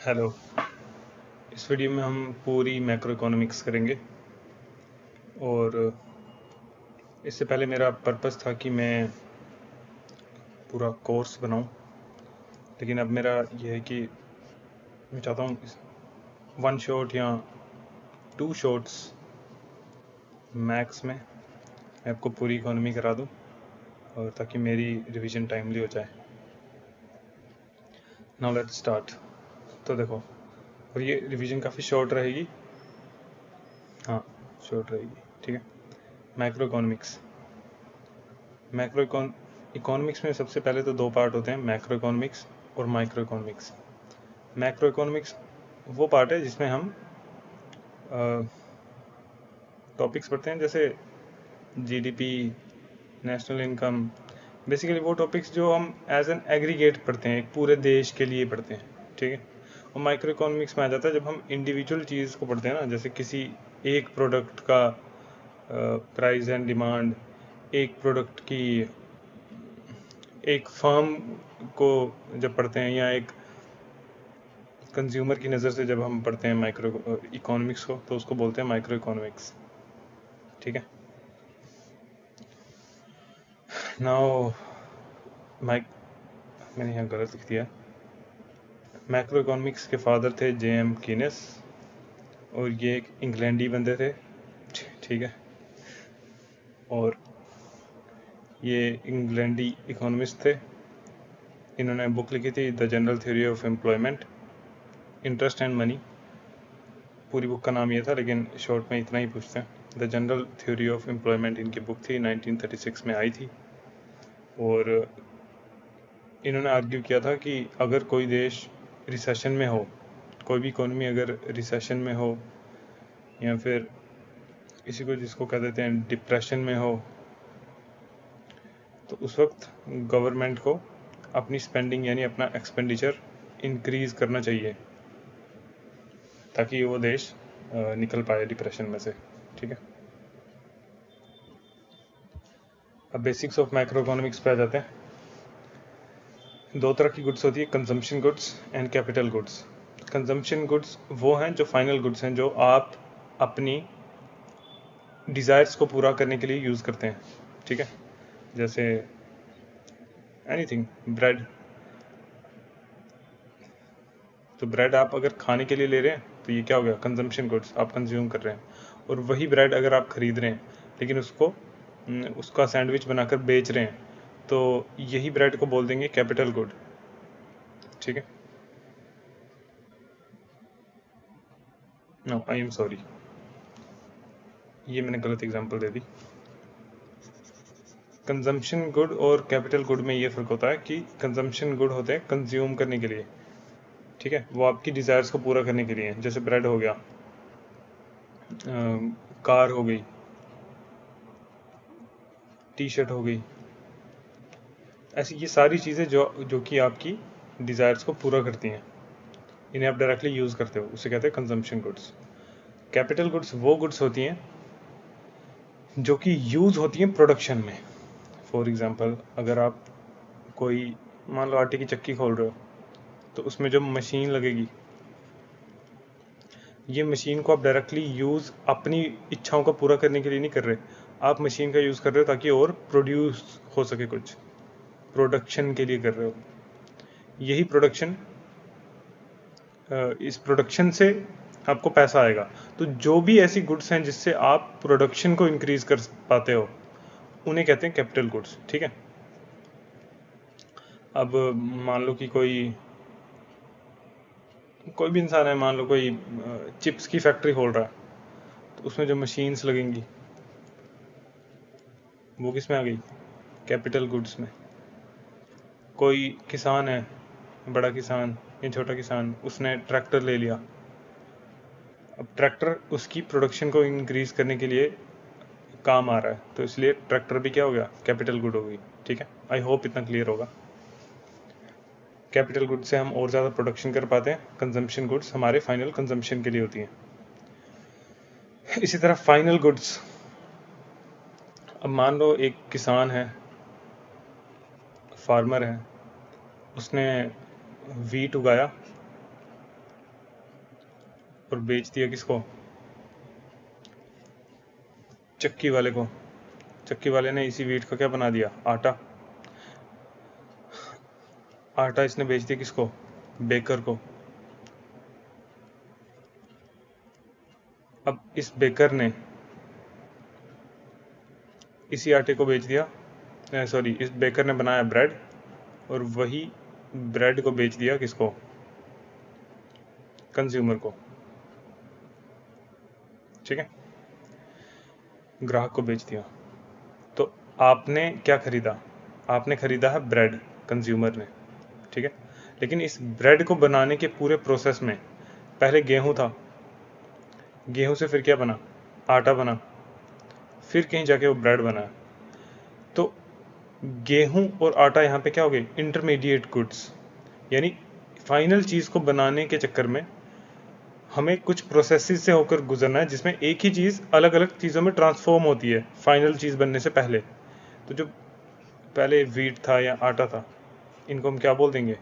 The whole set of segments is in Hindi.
हेलो। इस वीडियो में हम पूरी मैक्रो इकोनॉमिक्स करेंगे और इससे पहले मेरा पर्पस था कि मैं पूरा कोर्स बनाऊं, लेकिन अब मेरा यह है कि मैं चाहता हूं वन शॉट या टू शॉट्स मैक्स में मैं आपको पूरी इकोनॉमी करा दूं और ताकि मेरी रिवीजन टाइमली हो जाए। Now let's start. तो देखो, और ये रिवीजन काफ़ी शॉर्ट रहेगी। हाँ, शॉर्ट रहेगी, ठीक है। मैक्रो इकोनॉमिक्स में सबसे पहले तो दो पार्ट होते हैं, मैक्रो इकोनॉमिक्स और माइक्रो इकोनॉमिक्स। मैक्रो इकोनॉमिक्स वो पार्ट है जिसमें हम टॉपिक्स पढ़ते हैं, जैसे जीडीपी, नेशनल इनकम, बेसिकली वो टॉपिक्स जो हम एज एन एग्रीगेट पढ़ते हैं, एक पूरे देश के लिए पढ़ते हैं, ठीक है। और माइक्रो इकोनॉमिक्स में आ जाता है जब हम इंडिविजुअल चीज़ को पढ़ते हैं ना, जैसे किसी एक प्रोडक्ट का प्राइस एंड डिमांड, एक प्रोडक्ट की, एक फर्म को जब पढ़ते हैं, या एक कंज्यूमर की नज़र से जब हम पढ़ते हैं माइक्रो इकोनॉमिक्स को, तो उसको बोलते हैं माइक्रो इकोनॉमिक्स, ठीक है। नाउ मैंने यहाँ गलत लिख दिया। मैक्रो इकोनॉमिक्स के फादर थे जेएम कीनेस, और ये एक इंग्लैंडी बंदे थे, ठीक है। और ये इंग्लैंडी इकोनॉमिस्ट थे। इन्होंने बुक लिखी थी the general theory of employment, interest and money. पूरी बुक का नाम ये था, लेकिन शॉर्ट में इतना ही पूछते हैं। The general theory of employment इनकी बुक थी, 1936 में आई थी। और इन्होंने आर्ग्यू किया था कि अगर कोई देश रिसेशन में हो, कोई भी इकोनॉमी अगर रिसेशन में हो, या फिर किसी को जिसको कह देते हैं डिप्रेशन में हो, तो उस वक्त गवर्नमेंट को अपनी स्पेंडिंग यानी अपना एक्सपेंडिचर इंक्रीज करना चाहिए, ताकि वो देश निकल पाए डिप्रेशन में से, ठीक है। अब बेसिक्स ऑफ मैक्रो इकोनॉमिक्स पे आ जाते हैं। दो तरह की गुड्स होती है, consumption goods and capital goods. Consumption goods वो हैं जो फाइनल गुड्स हैं, जो आप अपनी डिज़ायर्स को पूरा करने के लिए यूज़ करते हैं, ठीक है। जैसे एनीथिंग, ब्रेड। तो ब्रेड आप अगर खाने के लिए ले रहे हैं तो ये क्या हो गया, कंजम्पशन गुड्स, आप कंज्यूम कर रहे हैं। और वही ब्रेड अगर आप खरीद रहे हैं, लेकिन उसका सैंडविच बनाकर बेच रहे हैं, तो यही ब्रेड को बोल देंगे कैपिटल गुड, ठीक है। नो, आई एम सॉरी, ये मैंने गलत एग्जांपल दे दी। कंजम्पशन गुड और कैपिटल गुड में ये फ़र्क होता है कि कंजम्पशन गुड होते हैं कंज्यूम करने के लिए, ठीक है, वो आपकी डिज़ायर्स को पूरा करने के लिए। जैसे ब्रेड हो गया, कार हो गई, टी शर्ट हो गई, ऐसी ये सारी चीज़ें जो कि आपकी डिज़ायर्स को पूरा करती हैं, इन्हें आप डायरेक्टली यूज़ करते हो, उसे कहते हैं कंजम्पशन गुड्स। कैपिटल गुड्स वो गुड्स होती हैं जो कि यूज़ होती हैं प्रोडक्शन में। फॉर एग्ज़ाम्पल, अगर आप कोई मान लो आटे की चक्की खोल रहे हो, तो उसमें जो मशीन लगेगी, ये मशीन को आप डायरेक्टली यूज़ अपनी इच्छाओं को पूरा करने के लिए नहीं कर रहे, आप मशीन का यूज़ कर रहे हो ताकि और प्रोड्यूस हो सके, कुछ प्रोडक्शन के लिए कर रहे हो। यही प्रोडक्शन, इस प्रोडक्शन से आपको पैसा आएगा। तो जो भी ऐसी गुड्स हैं जिससे आप प्रोडक्शन को इंक्रीज कर पाते हो, उन्हें कहते हैं कैपिटल गुड्स, ठीक है। अब मान लो कि कोई भी इंसान है, मान लो कोई चिप्स की फैक्ट्री खोल रहा है, तो उसमें जो मशीन्स लगेंगी वो किस में आ गई, कैपिटल गुड्स में। कोई किसान है, बड़ा किसान या छोटा किसान, उसने ट्रैक्टर ले लिया। अब ट्रैक्टर उसकी प्रोडक्शन को इंक्रीज करने के लिए काम आ रहा है, तो इसलिए ट्रैक्टर भी क्या हो गया, कैपिटल गुड हो गई, ठीक है। आई होप इतना क्लियर होगा। कैपिटल गुड से हम और ज़्यादा प्रोडक्शन कर पाते हैं, कंजम्पशन गुड्स हमारे फाइनल कंजम्पशन के लिए होती हैं। इसी तरह फाइनल गुड्स, अब मान लो एक किसान है, फार्मर है, उसने वीट उगाया, और बेच दिया किसको? चक्की वाले को। चक्की वाले ने इसी व्हीट का क्या बना दिया? आटा। आटा इसने बेच दिया किसको? बेकर को। अब इस बेकर ने इसी आटे को बेच दिया, सॉरी, इस बेकर ने बनाया ब्रेड और वही ब्रेड को बेच दिया किसको? कंज्यूमर को। ठीक है, ग्राहक को बेच दिया। तो आपने क्या खरीदा? आपने खरीदा है ब्रेड, कंज्यूमर ने। ठीक है, लेकिन इस ब्रेड को बनाने के पूरे प्रोसेस में पहले गेहूं था, गेहूं से फिर क्या बना? आटा बना, फिर कहीं जाके वो ब्रेड बना। तो गेहूं और आटा यहाँ पे क्या हो गए? Intermediate goods. यानी फाइनल चीज़ को बनाने के चक्कर में हमें कुछ प्रोसेसेस से होकर गुजरना है, जिसमें एक ही चीज़ अलग अलग चीज़ों में ट्रांसफॉर्म होती है फाइनल चीज़ बनने से पहले। तो जो पहले व्हीट था या आटा था, इनको हम क्या बोल देंगे?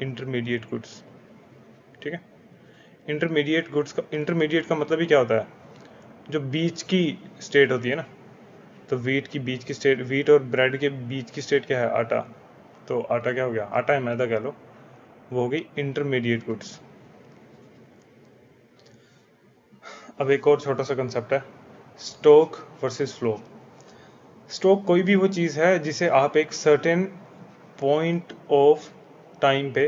Intermediate goods. ठीक है, इंटरमीडिएट गुड्स का, इंटरमीडिएट का मतलब ही क्या होता है? जो बीच की स्टेट होती है ना, तो व्हीट की बीच की स्टेट, व्हीट और ब्रेड के बीच की स्टेट क्या है? आटा। तो आटा क्या हो गया? आटा है, मैदा कह लो, वो हो गई इंटरमीडिएट गुड्स। अब एक और छोटा सा कंसेप्ट है, स्टॉक वर्सेस फ्लो। स्टॉक कोई भी वो चीज़ है जिसे आप एक सर्टेन पॉइंट ऑफ टाइम पे,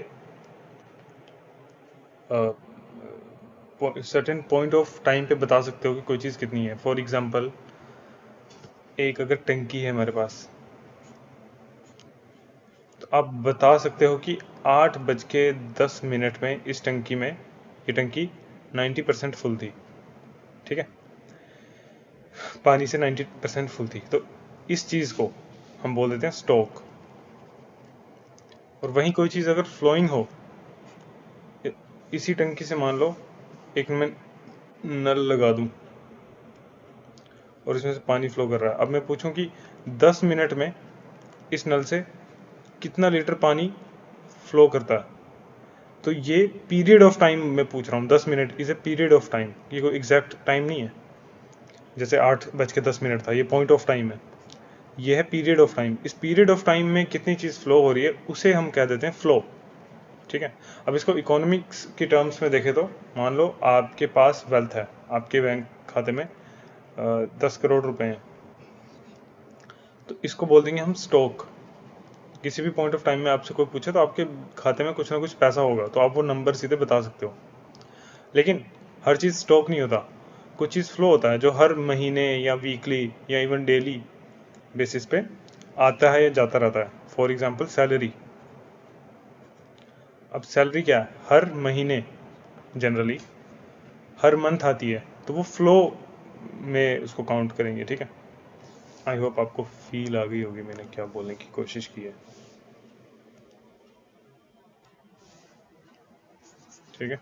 सर्टेन पॉइंट ऑफ टाइम पे बता सकते हो कि कोई चीज़ कितनी है। फॉर एग्जांपल, एक अगर टंकी है हमारे पास, तो आप बता सकते हो कि 8:10 में इस टंकी में, ये टंकी 90% फुल थी। ठीक है, पानी से 90% फुल थी। तो इस चीज़ को हम बोल देते हैं स्टॉक। और वहीं कोई चीज़ अगर फ्लोइंग हो, इसी टंकी से मान लो एक मैं नल लगा दूं और इसमें से पानी फ्लो कर रहा है। अब मैं पूछूं कि 10 मिनट में इस नल से कितना लीटर पानी फ्लो करता है, तो ये पीरियड ऑफ टाइम मैं पूछ रहा हूँ। 10 minute is a period of time, ये कोई एग्जैक्ट टाइम नहीं है। जैसे 8:10 था, ये पॉइंट ऑफ टाइम है, ये है पीरियड ऑफ टाइम। इस पीरियड ऑफ टाइम में कितनी चीज़ फ्लो हो रही है, उसे हम कह देते हैं फ्लो। ठीक है, अब इसको इकोनॉमिक्स की टर्म्स में देखें तो मान लो आपके पास वेल्थ है, आपके बैंक खाते में 10 करोड़ रुपए हैं, तो इसको बोल देंगे हम स्टॉक। किसी भी पॉइंट ऑफ टाइम में आपसे कोई पूछे तो आपके खाते में कुछ ना कुछ पैसा होगा, तो आप वो नंबर सीधे बता सकते हो। लेकिन हर चीज़ स्टॉक नहीं होता, कुछ चीज़ फ्लो होता है जो हर महीने या वीकली या इवन डेली बेसिस पे आता है या जाता रहता है। For example salary. अब सैलरी क्या है? हर महीने, जनरली हर मंथ आती है, तो वो फ्लो में उसको काउंट करेंगे। ठीक है, आई होप आपको फील आ गई होगी मैंने क्या बोलने की कोशिश की है। ठीक है,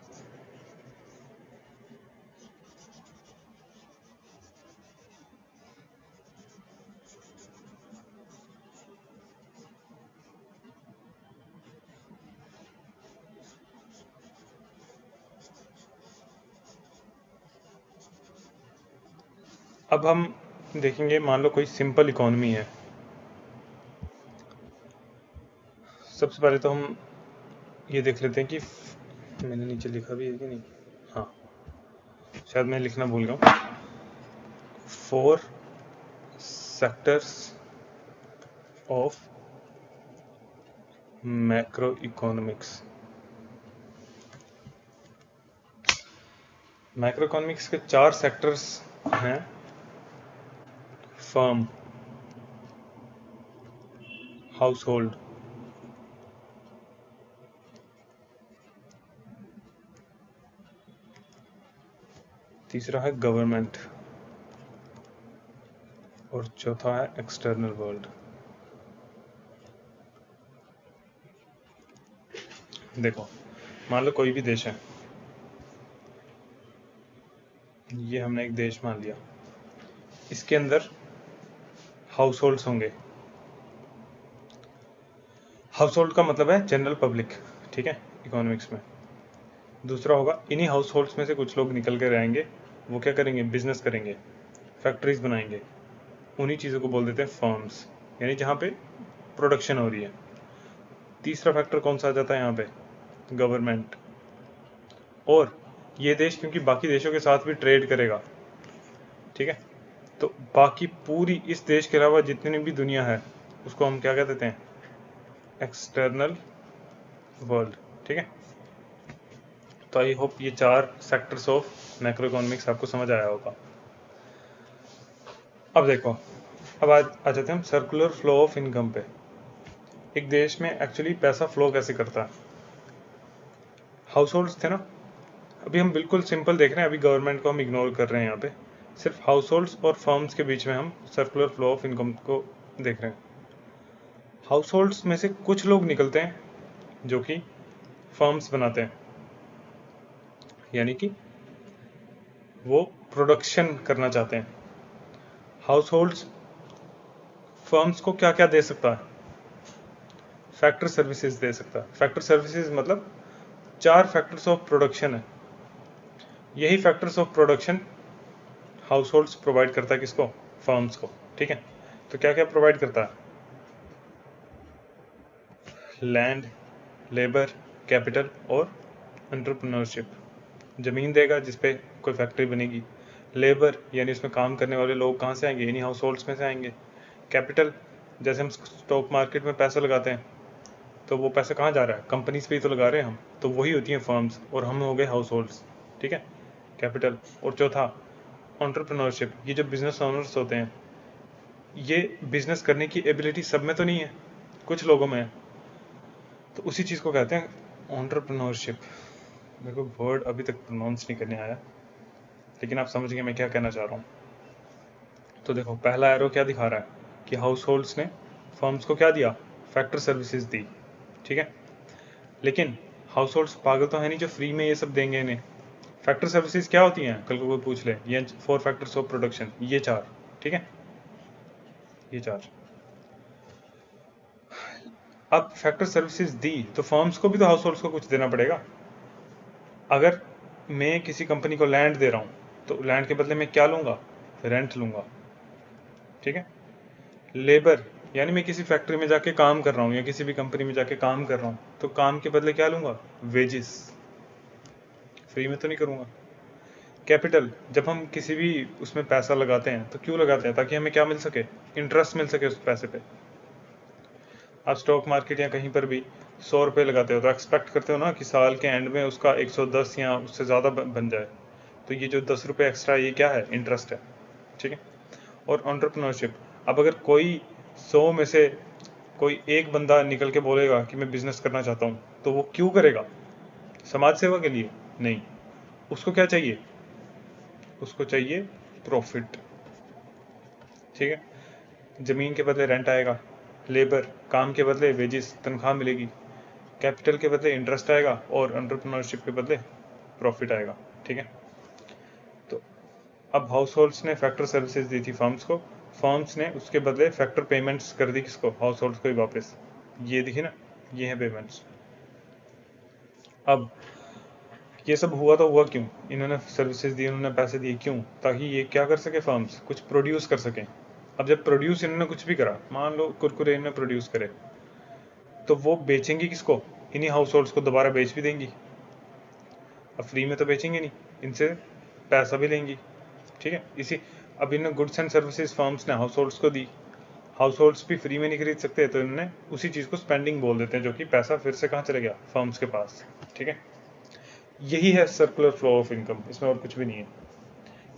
अब हम देखेंगे, मान लो कोई सिंपल इकोनॉमी है। सबसे पहले तो हम ये देख लेते हैं कि मैंने नीचे लिखा भी है कि नहीं। हाँ, शायद मैं लिखना भूल गया हूँ। 4 sectors of macro economics. Macro economics के 4 सेक्टर्स हैं। फर्म, हाउस होल्ड, तीसरा है गवर्नमेंट और चौथा है एक्सटर्नल वर्ल्ड। देखो, मान लो कोई भी देश है, ये हमने एक देश मान लिया, इसके अंदर हाउस होल्ड्स होंगे। हाउस होल्ड का मतलब है जनरल पब्लिक। ठीक है, इकोनॉमिक्स में दूसरा होगा इन्हीं हाउस होल्ड्स में से कुछ लोग निकल कर आएंगे, वो क्या करेंगे, बिजनेस करेंगे, फैक्ट्रीज बनाएंगे, उन्हीं चीज़ों को बोल देते हैं फर्म्स, यानी जहाँ पे प्रोडक्शन हो रही है। तीसरा फैक्टर कौन सा आ जाता है यहाँ पे, गवर्नमेंट। और ये देश क्योंकि बाकी देशों के साथ भी ट्रेड करेगा, ठीक है, तो बाकी पूरी इस देश के अलावा जितनी भी दुनिया है उसको हम क्या कह देते हैं, एक्सटर्नल वर्ल्ड, ठीक है। तो आई होप ये 4 सेक्टर्स ऑफ मैक्रो इकोनॉमिक्स आपको समझ आया होगा। अब देखो, अब आ जाते हैं हम सर्कुलर फ्लो ऑफ इनकम पे। एक देश में एक्चुअली पैसा फ्लो कैसे करता है। हाउस होल्ड्स थे ना, अभी हम बिल्कुल सिंपल देख रहे हैं, अभी गवर्नमेंट को हम इग्नोर कर रहे हैं, यहाँ पे सिर्फ हाउस होल्ड्स और फर्म्स के बीच में हम सर्कुलर फ्लो ऑफ इनकम को देख रहे हैं। हाउस होल्ड्स में से कुछ लोग निकलते हैं जो कि फर्म्स बनाते हैं, यानी कि वो प्रोडक्शन करना चाहते हैं। हाउस होल्ड्स फर्म्स को क्या क्या दे सकता है, फैक्टर सर्विसेज दे सकता है। फैक्टर सर्विसेज मतलब 4 फैक्टर्स ऑफ प्रोडक्शन है, यही factors of production house holds provide करता है किसको, फर्म्स को, ठीक है। तो क्या क्या प्रोवाइड करता है, लैंड, लेबर, कैपिटल और एंटरप्रेन्योरशिप। ज़मीन देगा जिसपे कोई फैक्ट्री बनेगी, लेबर यानी उसमें काम करने वाले लोग कहाँ से आएंगे, इन्हीं हाउस होल्ड्स में से आएंगे। कैपिटल, जैसे हम स्टॉक मार्केट में पैसा लगाते हैं तो वो पैसा कहाँ जा रहा है, कंपनीज पे ही तो लगा रहे हैं हम, तो वही होती हैं फर्म्स, और हम हो गए हाउस होल्ड्स, ठीक है, कैपिटल। और चौथा एंटरप्रेन्योरशिप, ये जो बिजनेस ओनर्स होते हैं, ये बिजनेस करने की एबिलिटी सब में तो नहीं है, कुछ लोगों में है, तो उसी चीज़ को कहते हैं एंटरप्रेन्योरशिप। मेरे को वर्ड अभी तक प्रोनाउंस नहीं करने आया, लेकिन आप समझ गए मैं क्या कहना चाह रहा हूँ। तो देखो पहला एरो क्या दिखा रहा है कि हाउस होल्ड्स ने फर्म्स को क्या दिया, फैक्टर सर्विसेज दी, ठीक है। लेकिन हाउस होल्ड्स पागल तो है नहीं जो फ्री में ये सब देंगे इन्हें। फैक्टर सर्विसेज क्या होती हैं, कल को कोई पूछ ले, ये 4 फैक्टर्स ऑफ प्रोडक्शन, ये 4, ठीक है, ये 4। अब फैक्टर सर्विसेज दी तो फर्म्स को भी तो हाउस होल्ड्स को कुछ देना पड़ेगा। अगर मैं किसी कंपनी को लैंड दे रहा हूँ तो लैंड के बदले में क्या लूँगा, रेंट लूँगा, ठीक है। लेबर यानी मैं किसी फैक्ट्री में जाके काम कर रहा हूँ या किसी भी कंपनी में जाके काम कर रहा हूँ तो काम के बदले क्या लूँगा, वेजेस, फ्री में तो नहीं करूँगा। कैपिटल, जब हम किसी भी उसमें पैसा लगाते हैं तो क्यों लगाते हैं, ताकि हमें क्या मिल सके, इंटरेस्ट मिल सके उस पैसे पे। आप स्टॉक मार्केट या कहीं पर भी 100 रुपये लगाते हो तो एक्सपेक्ट करते हो ना कि साल के एंड में उसका 110 या उससे ज़्यादा बन जाए, तो ये जो 10 रुपये एक्स्ट्रा ये क्या है, इंटरेस्ट है, ठीक है। और एंटरप्रेन्योरशिप, अब अगर कोई 100 में से कोई एक बंदा निकल के बोलेगा कि मैं बिजनेस करना चाहता हूँ, तो वो क्यों करेगा, समाज सेवा के लिए नहीं, उसको क्या चाहिए, उसको चाहिए प्रॉफिट, ठीक है। ज़मीन के बदले रेंट आएगा, लेबर काम के बदले वेजेस तनख्वाह मिलेगी, कैपिटल के बदले इंटरेस्ट आएगा और एंटरप्रेन्योरशिप के बदले प्रॉफिट आएगा, ठीक है। तो अब हाउस होल्ड्स ने फैक्टर सर्विसेज दी थी फर्म्स को, फर्म्स ने उसके बदले फैक्टर पेमेंट्स कर दी किसको, हाउस होल्ड्स को ही वापस, ये दिखी ना, ये है पेमेंट्स। अब ये सब हुआ तो हुआ क्यों, इन्होंने सर्विसेज दी, इन्होंने पैसे दिए क्यों, ताकि ये क्या कर सके, फर्म्स कुछ प्रोड्यूस कर सकें। अब जब प्रोड्यूस इन्होंने कुछ भी करा, मान लो कुरकुरे इन्होंने प्रोड्यूस करे, तो वो बेचेंगी किसको, इन्हीं हाउस होल्ड्स को दोबारा बेच भी देंगी। अब फ्री में तो बेचेंगे नहीं, इनसे पैसा भी लेंगी, ठीक है। इसी अब इन्होंने गुड्स एंड सर्विसेज फर्म्स ने हाउस होल्ड्स को दी, हाउस होल्ड्स भी फ्री में नहीं खरीद सकते, तो इन्होंने उसी चीज़ को स्पेंडिंग बोल देते हैं, जो कि पैसा फिर से कहाँ चले गया, फर्म्स के पास, ठीक है। यही है सर्कुलर फ्लो ऑफ इनकम, इसमें और कुछ भी नहीं है।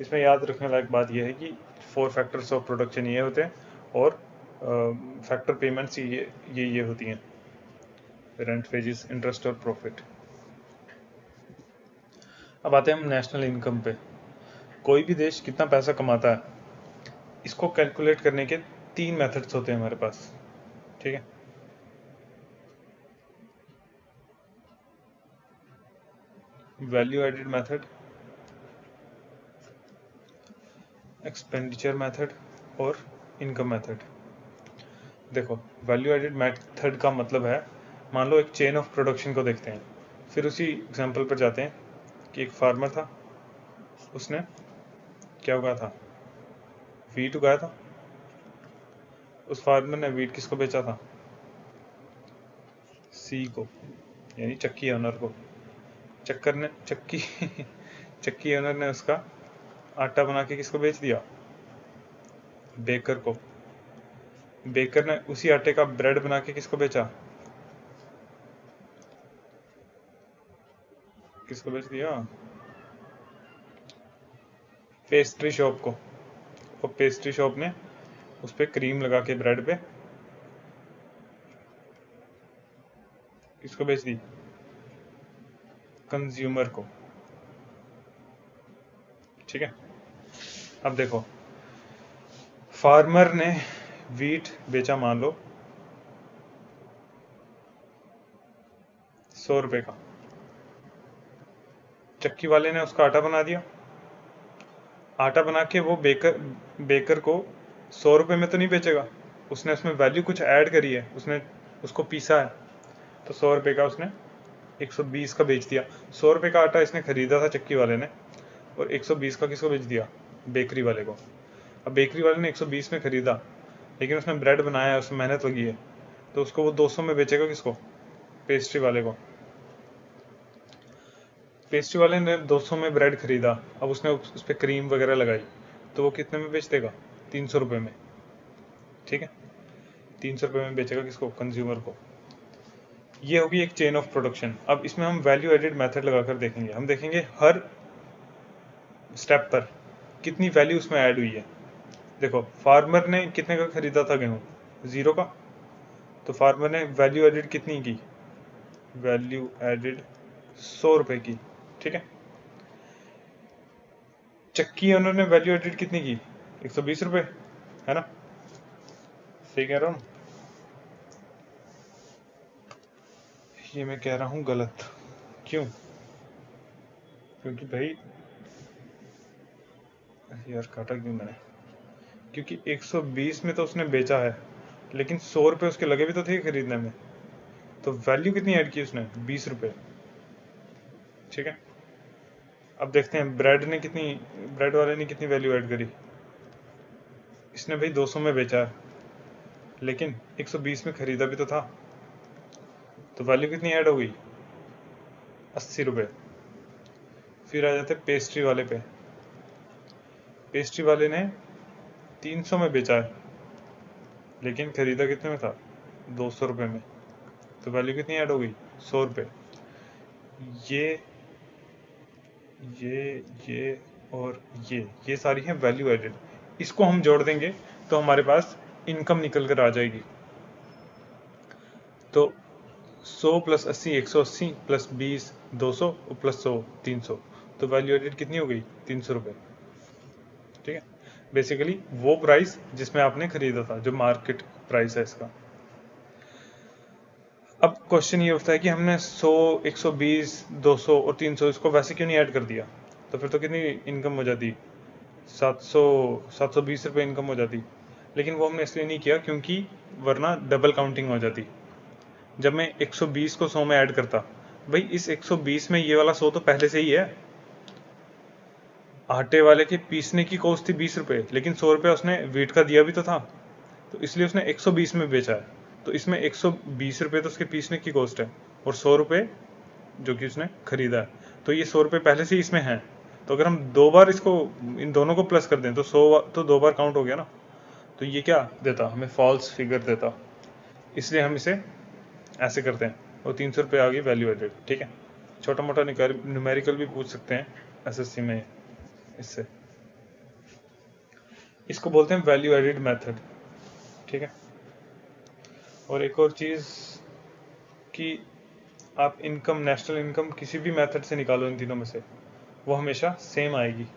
इसमें याद रखने लायक बात यह है कि 4 फैक्टर्स ऑफ प्रोडक्शन ये होते हैं और फैक्टर पेमेंट्स ये होती हैं, रेंट, वेजेस, इंटरेस्ट और प्रॉफिट। अब आते हैं हम नेशनल इनकम पे। कोई भी देश कितना पैसा कमाता है, इसको कैलकुलेट करने के 3 मेथड्स होते हैं हमारे पास, ठीक है। Value added method, expenditure method और इनकम मेथड। देखो वैल्यू एडेड मेथड का मतलब है, मान लो एक चेन ऑफ प्रोडक्शन को देखते हैं, फिर उसी एग्जांपल पर जाते हैं कि एक फार्मर था, उसने क्या उगाया था, वीट उगाया था। उस फार्मर ने वीट किसको बेचा था, सी को, यानी चक्की ओनर को। चक्की चक्की ओनर ने उसका आटा बना के किसको बेच दिया, बेकर को। बेकर ने उसी आटे का ब्रेड बना के किसको बेचा, किसको बेच दिया, पेस्ट्री शॉप को। और पेस्ट्री शॉप ने उस पर क्रीम लगा के ब्रेड पे किसको बेच दी, कंज्यूमर को। ठीक है, अब देखो, फार्मर ने वीट बेचा मान लो 100 रुपए का, चक्की वाले ने उसका आटा बना दिया। आटा बना के वो बेकर को 100 रुपए में तो नहीं बेचेगा, उसने उसमें वैल्यू कुछ ऐड करी है, उसने उसको पीसा है, तो 100 रुपए का उसने 120 का बेच दिया। 100 रुपए का आटा इसने खरीदा था चक्की वाले ने, और 120 का किसको बेच दिया, बेकरी वाले को। अब बेकरी वाले ने 120 में खरीदा, लेकिन उसने ब्रेड बनाया है, उसमें मेहनत लगी है, तो उसको वो 200 में बेचेगा किसको, पेस्ट्री वाले को। पेस्ट्री वाले ने 200 में ब्रेड खरीदा, अब उसने उस पर क्रीम वगैरह लगाई, तो वो कितने में बेच देगा, 300 रुपये में। ठीक है, 300 रुपये में बेचेगा किसको, कंज्यूमर को। ये होगी एक चेन ऑफ प्रोडक्शन। अब इसमें हम वैल्यू एडिड मेथड लगाकर देखेंगे, हम देखेंगे हर स्टेप पर कितनी वैल्यू उसमें ऐड हुई है। देखो, फार्मर ने कितने का खरीदा था गेहूं, 0 का, तो फार्मर ने वैल्यू एडिड कितनी की, वैल्यू एडिड 100 रुपए की। ठीक है, चक्की ओनर ने वैल्यू एडिड कितनी की, 120 रुपए, है ना, सही कह रहा हूँ, ये मैं कह रहा हूँ गलत, क्यों, क्योंकि भाई यार काटा क्यों मैंने, क्योंकि 120 में तो उसने बेचा है, लेकिन 100 रुपए उसके लगे भी तो थे खरीदने में, तो वैल्यू कितनी ऐड की उसने, 20 रुपए। ठीक है, अब देखते हैं ब्रेड वाले ने कितनी वैल्यू ऐड करी। इसने भाई 200 में बेचा है, लेकिन 120 में खरीदा भी तो था, तो वैल्यू कितनी ऐड हो गई, 80 रुपए। फिर आ जाते पेस्ट्री वाले पे, पेस्ट्री वाले ने 300 में बेचा है, लेकिन खरीदा कितने में था, 200 रुपए में, तो वैल्यू कितनी ऐड हो गई, 100 रुपए। ये ये और ये सारी हैं वैल्यू एडेड। इसको हम जोड़ देंगे तो हमारे पास इनकम निकल कर आ जाएगी। तो 100 प्लस 80 180 प्लस 20 200 और प्लस 100 300, तो वैल्यू एडेड कितनी हो गई, 300 रुपये। ठीक है, बेसिकली वो प्राइस जिसमें आपने खरीदा था, जो मार्केट प्राइस है इसका। अब क्वेश्चन ये उठता है कि हमने 100 120 200 और 300 इसको वैसे क्यों नहीं ऐड कर दिया, तो फिर तो कितनी इनकम हो जाती, 720 रुपये इनकम हो जाती। लेकिन वो हमने इसलिए नहीं किया क्योंकि वरना डबल काउंटिंग हो जाती। जब मैं 120 को 100 में ऐड करता, भाई इस 120 में ये वाला 100 तो पहले से ही है, आटे वाले के पीसने की कॉस्ट थी 20 रुपये, लेकिन 100 रुपये उसने वीट का दिया भी तो था, तो इसलिए उसने 120 में बेचा है। तो इसमें 120 रुपये तो उसके पीसने की कॉस्ट है, और 100 रुपये जो कि उसने खरीदा है, तो ये 100 रुपये पहले से ही इसमें है। तो अगर हम 2 बार इसको, इन दोनों को प्लस कर दें, तो 100 तो 2 बार काउंट हो गया ना, तो ये क्या देता, हमें फॉल्स फिगर देता, इसलिए हम इसे ऐसे करते हैं। और 300 रुपये आ गई वैल्यू एडेड। ठीक है, छोटा मोटा न्यूमेरिकल भी पूछ सकते हैं एसएससी में इससे, इसको बोलते हैं वैल्यू एडेड मेथड। ठीक है, और एक और चीज़ कि आप इनकम, नेशनल इनकम किसी भी मेथड से निकालो इन तीनों में से, वो हमेशा सेम आएगी।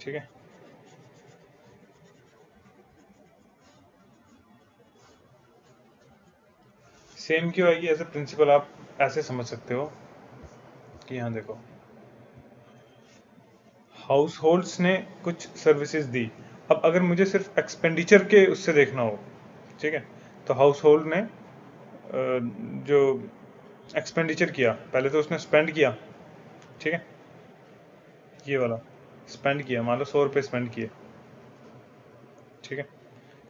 ठीक है, सेम क्यों आएगी, एज ए प्रिंसिपल आप ऐसे समझ सकते हो कि यहाँ देखो, हाउस होल्ड्स ने कुछ सर्विसेज दी। अब अगर मुझे सिर्फ एक्सपेंडिचर के उससे देखना हो, ठीक है, तो हाउस होल्ड ने जो एक्सपेंडिचर किया, पहले तो उसने स्पेंड किया, ठीक है, ये वाला स्पेंड किया, मान लो 100 रुपये स्पेंड किए, ठीक है,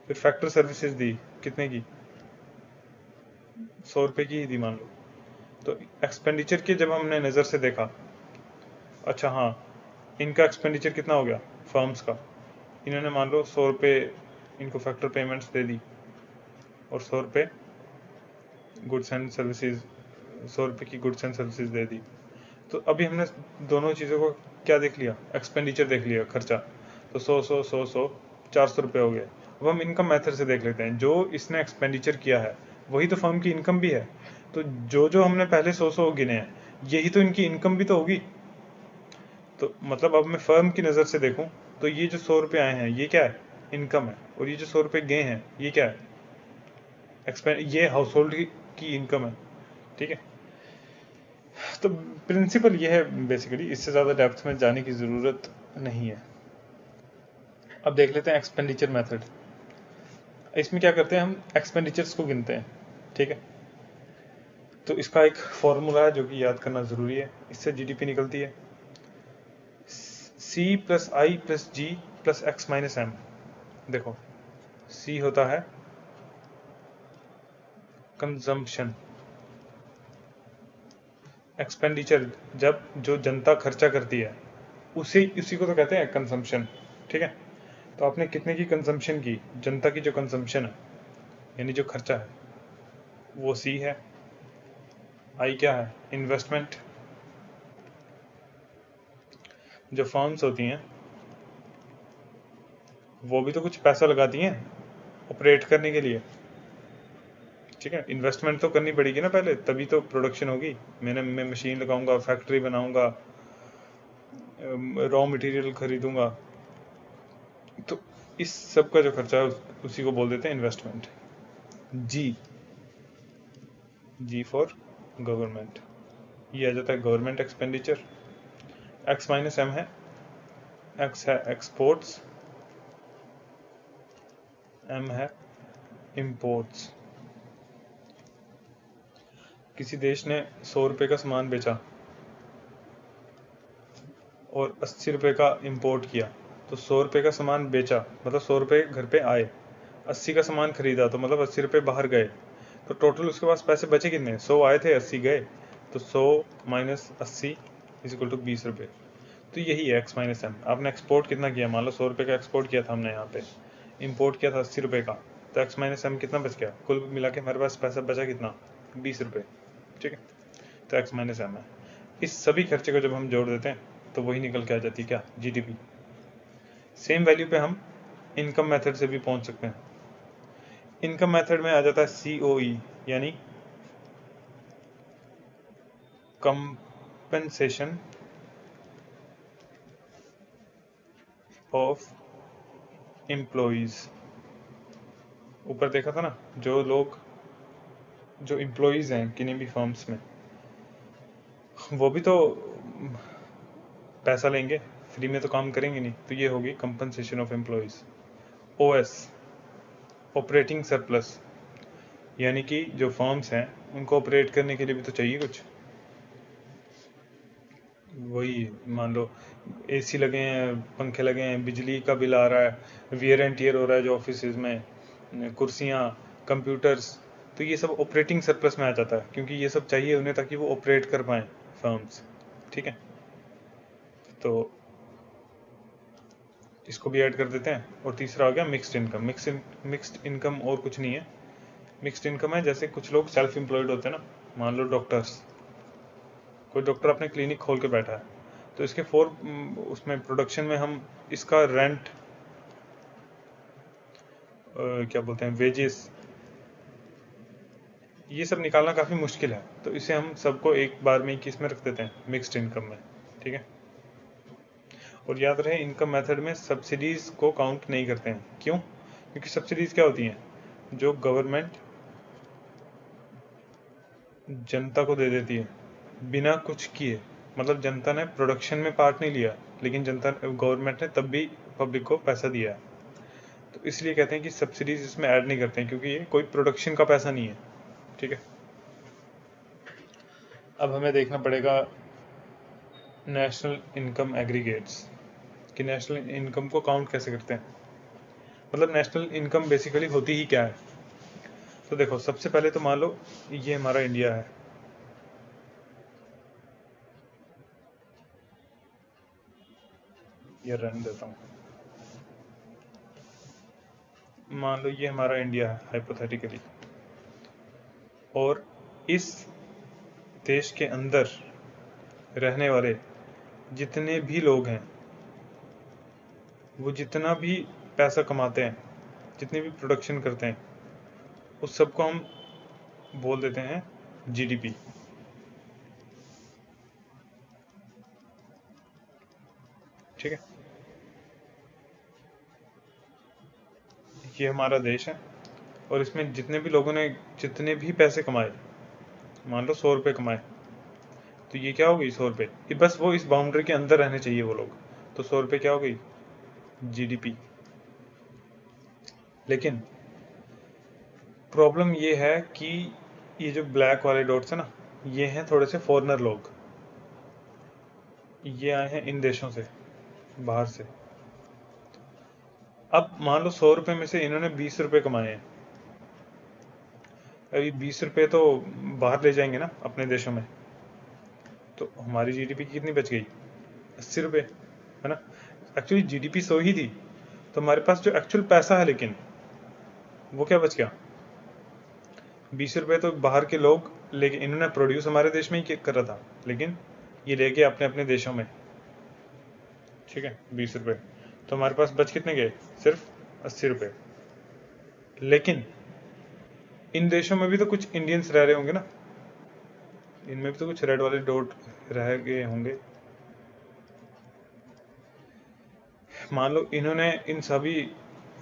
फिर फैक्टर सर्विसेज दी, कितने की, 100 रुपये की ही दी मान लो। तो एक्सपेंडिचर की जब हमने नज़र से देखा, अच्छा हाँ, इनका एक्सपेंडिचर कितना हो गया फर्म्स का, इन्होंने मान लो 100 रुपये इनको फैक्टर पेमेंट्स दे दी और 100 रुपये गुड्स एंड सर्विसेज, 100 रुपये की गुड्स एंड सर्विसेज दे दी। तो अभी हमने दोनों चीज़ों को क्या देख लिया, एक्सपेंडिचर देख लिया, खर्चा, तो 100 400 रुपये हो गए। अब हम इनकम मेथड से देख लेते हैं, जो इसने एक्सपेंडिचर किया है वही तो फर्म की इनकम भी है, तो जो जो हमने पहले 100 गिने हैं यही तो इनकी इनकम भी तो होगी। तो मतलब अब मैं फर्म की नज़र से देखूं तो ये जो 100 रुपये आए हैं ये क्या है, इनकम है, और ये जो 100 रुपये गए हैं ये क्या है, ये हाउस होल्ड की इनकम है, ठीक है। तो प्रिंसिपल ये है बेसिकली, इससे ज़्यादा डेप्थ में जाने की ज़रूरत नहीं है। अब देख लेते हैं एक्सपेंडिचर मेथड। इसमें क्या करते हैं, हम एक्सपेंडिचर्स को गिनते हैं, ठीक है। तो इसका एक फॉर्मूला है जो कि याद करना ज़रूरी है, इससे जीडीपी निकलती है C प्लस आई प्लस जी प्लस एक्स माइनस एम। देखो C होता है कंजम्पशन, एक्सपेंडिचर जब जो जनता खर्चा करती है उसी को तो कहते हैं कंजम्पशन, ठीक है। तो आपने कितने की कंजम्पशन की, जनता की जो कंजम्पशन है यानी जो खर्चा है वो C है। आई क्या है, इन्वेस्टमेंट, जो फर्म्स होती हैं वो भी तो कुछ पैसा लगाती हैं ऑपरेट करने के लिए, ठीक है। इन्वेस्टमेंट तो करनी पड़ेगी ना पहले, तभी तो प्रोडक्शन होगी। मैं मशीन लगाऊंगा, फैक्ट्री बनाऊंगा, रॉ मटेरियल खरीदूंगा, तो इस सब का जो खर्चा है उसी को बोल देते हैं इन्वेस्टमेंट। जी फॉर गवर्नमेंट, ये आ जाता है government expenditure. X minus M है, एक्स है एक्सपोर्ट्स, एम है इंपोर्ट्स। किसी देश ने 100 रुपये का सामान बेचा और 80 रुपये का इंपोर्ट किया, तो 100 रुपये का सामान बेचा मतलब 100 रुपये घर पे आए, 80 का सामान खरीदा तो मतलब 80 रुपये बाहर गए, तो टोटल उसके पास पैसे बचे कितने, 100 आए थे 80 गए, तो 100 माइनस 80 इज इक्वल टू 20 रुपये। तो यही है एक्स माइनस एम। आपने एक्सपोर्ट कितना किया, मान लो 100 रुपये का एक्सपोर्ट किया था हमने यहाँ पे, इंपोर्ट किया था 80 रुपये का, तो एक्स माइनस एम कितना बच गया, कुल मिला के हमारे पास पैसा बचा कितना, 20 रुपये, ठीक है। तो एक्स माइनस एम है। इस सभी खर्चे को जब हम जोड़ देते हैं तो वही निकल के आ जाती है क्या, जीडीपी। सेम वैल्यू पे हम इनकम मेथड से भी पहुंच सकते हैं। इनकम मेथड में आ जाता है COE यानी कंपनसेशन ऑफ एम्प्लॉइज। ऊपर देखा था ना, जो लोग जो एम्प्लॉइज हैं किन्हीं भी फर्म्स में, वो भी तो पैसा लेंगे, फ्री में तो काम करेंगे नहीं, तो ये होगी compensation of employees. OS operating surplus, यानी कि जो फर्म्स हैं उनको ऑपरेट करने के लिए भी तो चाहिए कुछ, वही मान लो AC लगे हैं, पंखे लगे हैं, बिजली का बिल आ रहा है, वियर एंड टियर हो रहा है जो ऑफिस में, कुर्सियाँ, कंप्यूटर्स, तो ये सब ऑपरेटिंग सरप्लस में आ जाता है, क्योंकि ये सब चाहिए उन्हें ताकि वो ऑपरेट कर पाएँ फर्म्स, ठीक है। तो इसको भी ऐड कर देते हैं। और तीसरा आ गया मिक्स्ड इनकम। मिक्स्ड इनकम और कुछ नहीं है, मिक्स्ड इनकम है जैसे कुछ लोग सेल्फ एम्प्लॉयड होते हैं ना, मान लो डॉक्टर्स, कोई डॉक्टर अपने क्लिनिक खोल के बैठा है, तो इसके उसमें प्रोडक्शन में हम इसका रेंट, क्या बोलते हैं, वेजेस, ये सब निकालना काफ़ी मुश्किल है, तो इसे हम सबको एक बार में किस में रख देते हैं, मिक्स्ड इनकम में, ठीक है। और याद रहे इनकम मेथड में सब्सिडीज को काउंट नहीं करते हैं, क्यों, क्योंकि सब्सिडीज क्या होती हैं, जो गवर्नमेंट जनता को दे देती है बिना कुछ किए, मतलब जनता ने प्रोडक्शन में पार्ट नहीं लिया लेकिन जनता गवर्नमेंट ने तब भी पब्लिक को पैसा दिया है, तो इसलिए कहते हैं कि सब्सिडीज इसमें ऐड नहीं करते हैं, क्योंकि ये कोई प्रोडक्शन का पैसा नहीं है, ठीक है। अब हमें देखना पड़ेगा नेशनल इनकम एग्रीगेट्स, कि नेशनल इनकम को काउंट कैसे करते हैं, मतलब नेशनल इनकम बेसिकली होती ही क्या है। तो देखो, सबसे पहले तो मान लो ये हमारा इंडिया है, ये रन देता हूँ। मान लो ये हमारा इंडिया है हाइपोथेटिकली, और इस देश के अंदर रहने वाले जितने भी लोग हैं, वो जितना भी पैसा कमाते हैं, जितनी भी प्रोडक्शन करते हैं, उस सबको हम बोल देते हैं जीडीपी। ठीक है, ये हमारा देश है, और इसमें जितने भी लोगों ने जितने भी पैसे कमाए, मान लो 100 रुपये कमाए, तो ये क्या हो गई 100 रुपये, ये बस वो इस बाउंड्री के अंदर रहने चाहिए वो लोग, तो 100 रुपये क्या हो गई, जीडीपी। लेकिन प्रॉब्लम ये है कि ये जो ब्लैक वाले डॉट्स है ना, ये हैं थोड़े से फॉरेनर लोग, ये आए हैं इन देशों से, बाहर से। अब मान लो 100 रुपये में से इन्होंने 20 रुपये कमाए हैं, अभी 20 रुपये तो बाहर ले जाएंगे ना अपने देशों में, तो हमारी जीडीपी कितनी बच गई, 80 रुपये, है ना। एक्चुअली जीडीपी 100 ही थी, तो हमारे पास जो एक्चुअल पैसा है, लेकिन वो क्या बच गया, 20 रुपये तो बाहर के लोग लेके, इन्होंने प्रोड्यूस हमारे देश में ही कर रहा था, लेकिन ये ले गए अपने अपने देशों में। ठीक है, 20 रुपये, तो हमारे पास बच कितने गए, सिर्फ 80 रुपये। लेकिन इन देशों में भी तो कुछ इंडियंस रह रहे होंगे ना, इनमें भी तो कुछ रेड वाले डॉट रह गए होंगे। मान लो इन्होंने, इन सभी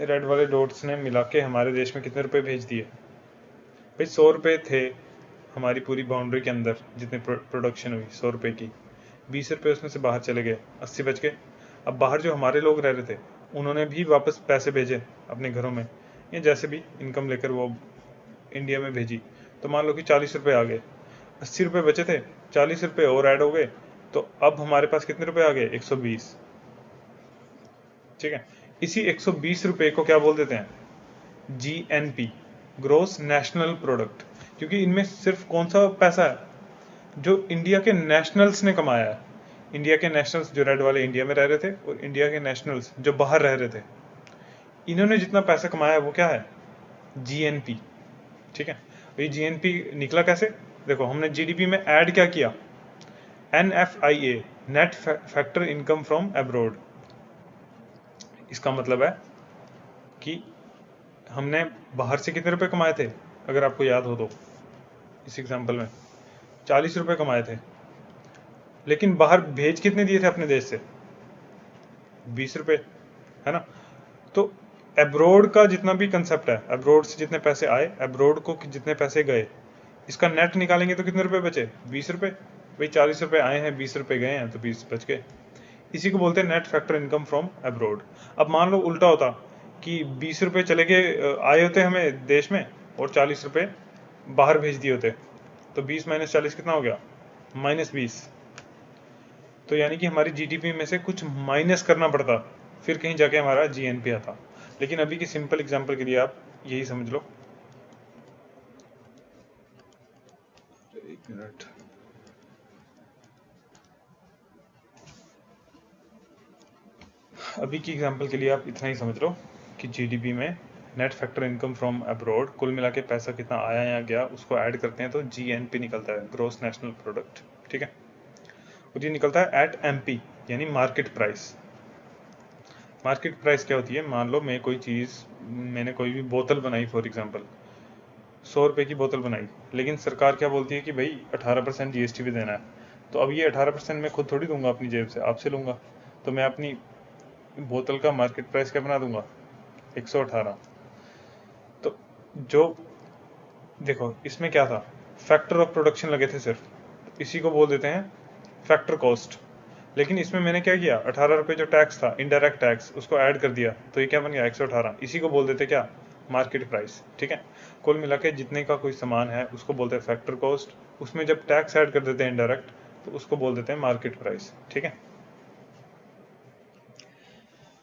रेड वाले डॉट्स ने मिला के हमारे देश में कितने रुपए भेज दिए, भाई 100 रुपये थे हमारी पूरी बाउंड्री के अंदर, जितनी प्रोडक्शन हुई 100 रुपये की, 20 रुपये उसमें से बाहर चले गए, 80 बच गए। अब बाहर जो हमारे लोग रह रहे थे, उन्होंने भी वापस पैसे भेजे अपने घरों में, या जैसे भी इनकम लेकर वो इंडिया में भेजी, तो मान लो कि 40 रुपये आ गए, 80 रुपये बचे थे, 40 रुपये और ऐड हो गए, तो अब हमारे पास कितने रुपए आ गए, 120। ठीक है, इसी 120 रुपये को क्या बोल देते हैं, जीएनपी, ग्रोस नेशनल प्रोडक्ट, क्योंकि इनमें सिर्फ कौन सा पैसा है, जो इंडिया के नेशनल्स ने कमाया है। इंडिया के नेशनल्स जो रेड वाले इंडिया में रह रहे थे, और इंडिया के नेशनल्स जो बाहर रह रहे थे, इन्होंने जितना पैसा कमाया है वो क्या है, जीएनपी। ठीक है, ये जीएनपी निकला कैसे, देखो हमने जीडीपी में ऐड क्या किया, NFIA, net factor income from abroad. इसका मतलब है कि हमने बाहर से कितने रुपए कमाए थे, अगर आपको याद हो तो, इस एग्जांपल में 40 रुपए कमाए थे, लेकिन बाहर भेज कितने दिए थे अपने देश से, 20 रुपए, है ना। तो एब्रोड का जितना भी कंसेप्ट है, एब्रोड से जितने पैसे आए, एब्रोड को जितने पैसे गए, इसका नेट निकालेंगे तो कितने रुपए बचे, 20 रुपए। भाई 40 रुपए आए हैं, 20 रुपए गए हैं, तो 20 बच गए। इसी को बोलते हैं net factor income from abroad. अब मान लो उल्टा होता कि 20 रुपए चले गए, आए होते हमें देश में, और 40 रुपए बाहर भेज दिए होते, तो 20 माइनस 40 कितना हो गया, -20। तो यानी कि हमारी जीडीपी में से कुछ माइनस करना पड़ता, फिर कहीं जाके हमारा जीएनपी आता। लेकिन अभी की सिंपल एग्जांपल के लिए आप यही समझ लो, एक मिनट, अभी की एग्जांपल के लिए आप इतना ही समझ लो कि जीडीपी में net factor income from abroad, कुल मिला के पैसा कितना आया या गया, उसको ऐड करते हैं तो जीएनपी निकलता है, ग्रोस नेशनल प्रोडक्ट। ठीक है, और ये निकलता है एट एमपी, यानी मार्केट प्राइस। मार्केट प्राइस क्या होती है, मान लो मैं कोई चीज़, मैंने कोई भी बोतल बनाई, फॉर एग्जांपल 100 रुपये की बोतल बनाई, लेकिन सरकार क्या बोलती है कि भाई 18% जीएसटी भी देना है, तो अब ये 18% मैं खुद थोड़ी दूंगा अपनी जेब से, आपसे लूंगा, तो मैं अपनी बोतल का मार्केट प्राइस क्या बना दूंगा, 118। तो जो देखो इसमें क्या था, फैक्टर ऑफ प्रोडक्शन लगे थे सिर्फ, तो इसी को बोल देते हैं फैक्टर कॉस्ट। लेकिन इसमें मैंने क्या किया, 18 रुपये जो टैक्स था, इनडायरेक्ट टैक्स, उसको ऐड कर दिया, तो ये क्या बन गया, 118। इसी को बोल देते क्या, मार्केट प्राइस। ठीक है, कुल मिला के जितने का कोई सामान है उसको बोलते हैं फैक्टर कॉस्ट, उसमें जब टैक्स ऐड कर देते हैं इनडायरेक्ट तो उसको बोल देते हैं मार्केट प्राइस। ठीक है,